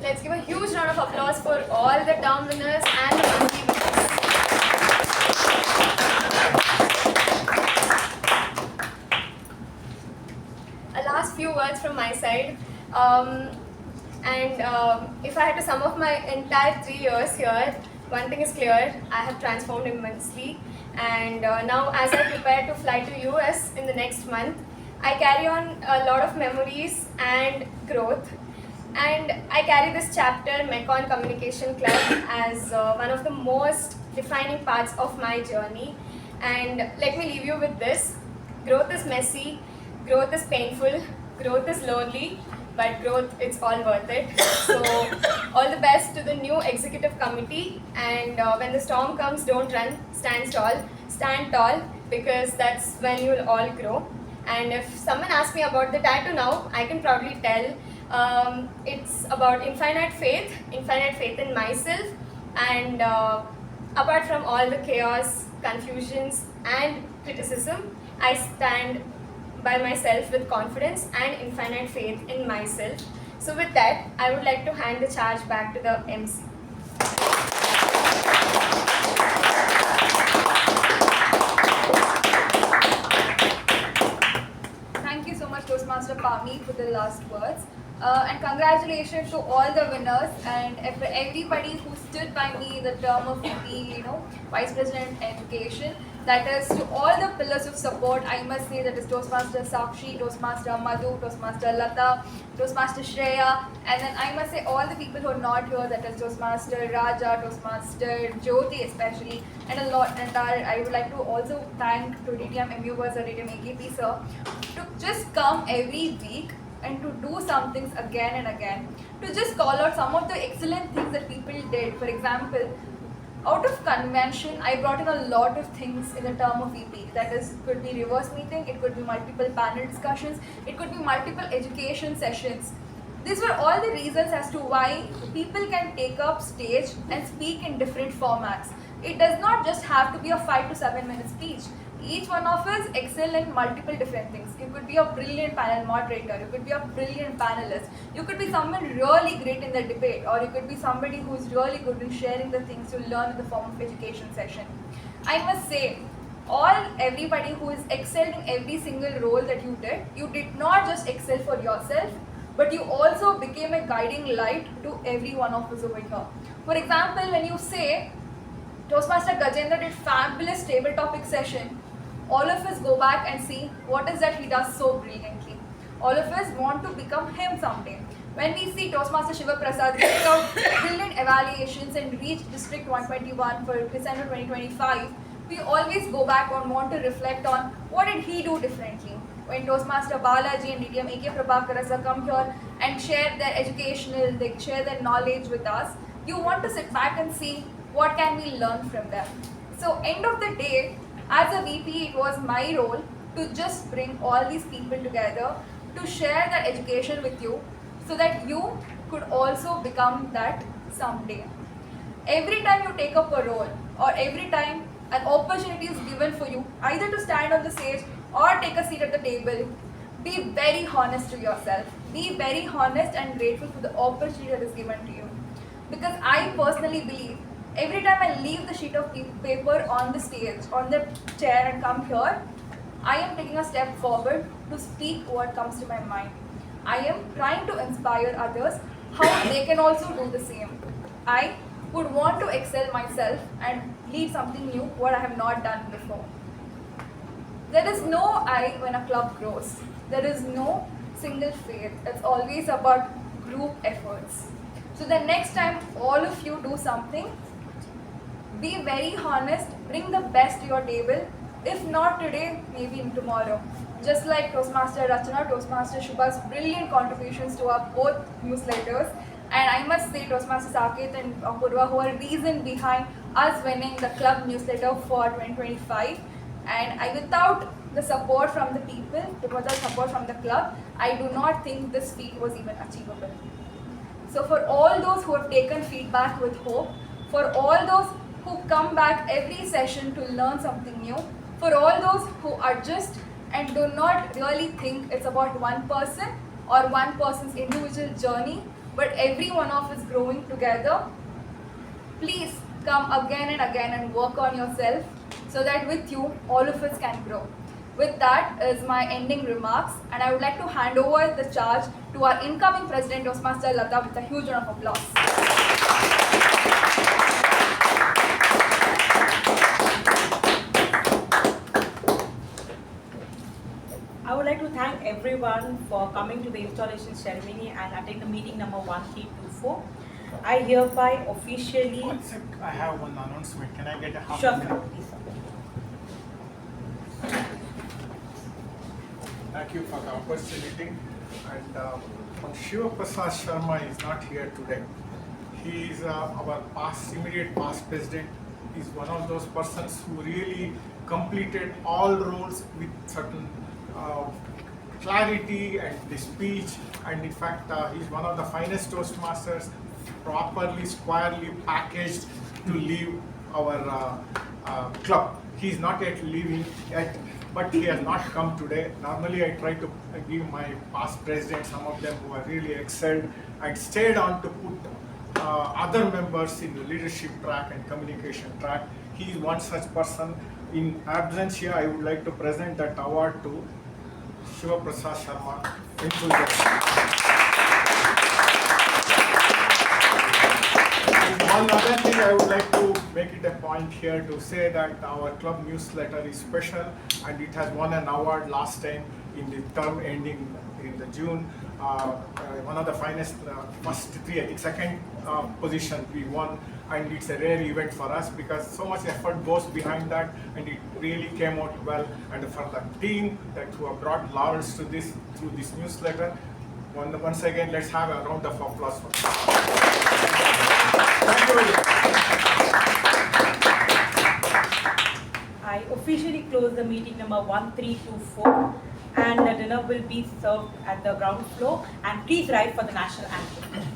Let's give a huge round of applause for all the term winners and the monthly winners. words from my side. If I had to sum up my entire 3 years here, one thing is clear: I have transformed immensely. And now, as I prepare to fly to US in the next month, I carry on a lot of memories and growth. And I carry this chapter, MECON Communication Club, as one of the most defining parts of my journey. And let me leave you with this: growth is messy, growth is painful, growth is lonely, but growth, it's all worth it. So all the best to the new executive committee. And when the storm comes, don't run, stand tall, because that's when you'll all grow. And if someone asks me about the tattoo now, I can proudly tell it's about infinite faith in myself. And apart from all the chaos, confusions and criticism, I stand by myself with confidence and infinite faith in myself. So with that, I would like to hand the charge back to the MC. Thank you so much, Toastmaster Pavani, for the last words. And congratulations to all the winners and everybody who stood by me in the term of VP, Vice President Education. That is to all the pillars of support. I must say that is Toastmaster Sakshi, Toastmaster Madhu, Toastmaster Latha, Toastmaster Shreya, and then I must say all the people who are not here. That is Toastmaster Raja, Toastmaster Jyoti especially, and a lot. And I would like to also thank to DTM MU or DTM AKP sir to just come every week and to do some things again and again, to just call out some of the excellent things that people did. For example, out of convention, I brought in a lot of things in the term of VP. That is, could be reverse meeting, it could be multiple panel discussions, it could be multiple education sessions. These were all the reasons as to why people can take up stage and speak in different formats. It does not just have to be a 5 to 7 minute speech. Each one of us excel in multiple different things. You could be a brilliant panel moderator, you could be a brilliant panelist, you could be someone really great in the debate, or you could be somebody who's really good in sharing the things you learn in the form of education session. I must say, everybody who is excelled in every single role that you did not just excel for yourself, but you also became a guiding light to every one of us over here. For example, when you say, Toastmaster Gajendra did fabulous table topic session, all of us go back and see what is that he does so brilliantly. All of us want to become him someday. When we see Toastmaster Shiva Prasad giving out brilliant evaluations and reach District 121 for December 2025, we always go back and want to reflect on what did he do differently. When Toastmaster Balaji and DTM K Prabhakara come here and share their they share their knowledge with us, you want to sit back and see what can we learn from them. So end of the day, as a VP, it was my role to just bring all these people together to share their education with you so that you could also become that someday. Every time you take up a role or every time an opportunity is given for you, either to stand on the stage or take a seat at the table, be very honest to yourself. Be very honest and grateful for the opportunity that is given to you. Because I personally believe every time I leave the sheet of paper on the stage, on the chair and come here, I am taking a step forward to speak what comes to my mind. I am trying to inspire others how they can also do the same. I would want to excel myself and lead something new what I have not done before. There is no I when a club grows. There is no single faith. It's always about group efforts. So the next time all of you do something, be very honest, bring the best to your table. If not today, maybe tomorrow. Just like Toastmaster Rachana, Toastmaster Shubha's brilliant contributions to our both newsletters. And I must say Toastmaster Saketh and Apurva, who are reason behind us winning the club newsletter for 2025. And without the support from the people, without the support from the club, I do not think this feat was even achievable. So for all those who have taken feedback with hope, for all those who come back every session to learn something new, for all those who adjust and do not really think it's about one person or one person's individual journey, but every one of us growing together, please come again and again and work on yourself so that with you, all of us can grow. With that is my ending remarks, and I would like to hand over the charge to our incoming President Toastmaster Latha with a huge round of applause. I would like to thank everyone for coming to the installation ceremony and attend the meeting number 1324. I hereby officially... One sec, I have one announcement. Can I get a half Sure, a minute? please, sir. Thank you for the opportunity. And Shiva Prasad Sharma is not here today. He is our immediate past president. He is one of those persons who really completed all roles with certain clarity and the speech. And in fact, he is one of the finest Toastmasters, properly, squarely packaged to leave our club. He is not yet leaving yet, but he has not come today. Normally I try to give my past presidents, some of them who have really excelled and stayed on to put other members in the leadership track and communication track. He is one such person. In absentia, I would like to present that award to Shiva Prasad Sharma. And one other thing I would like to make it a point here to say that our club newsletter is special and it has won an award last time in the term ending in the June. One of the finest, first three, I think second position we won, and it's a rare event for us because so much effort goes behind that and it really came out well. And for the team that who have brought laurels to this through this newsletter, once again, let's have a round of applause for them. Thank you very much. I officially close the meeting number 1324, and the dinner will be served at the ground floor. And please rise for the national anthem.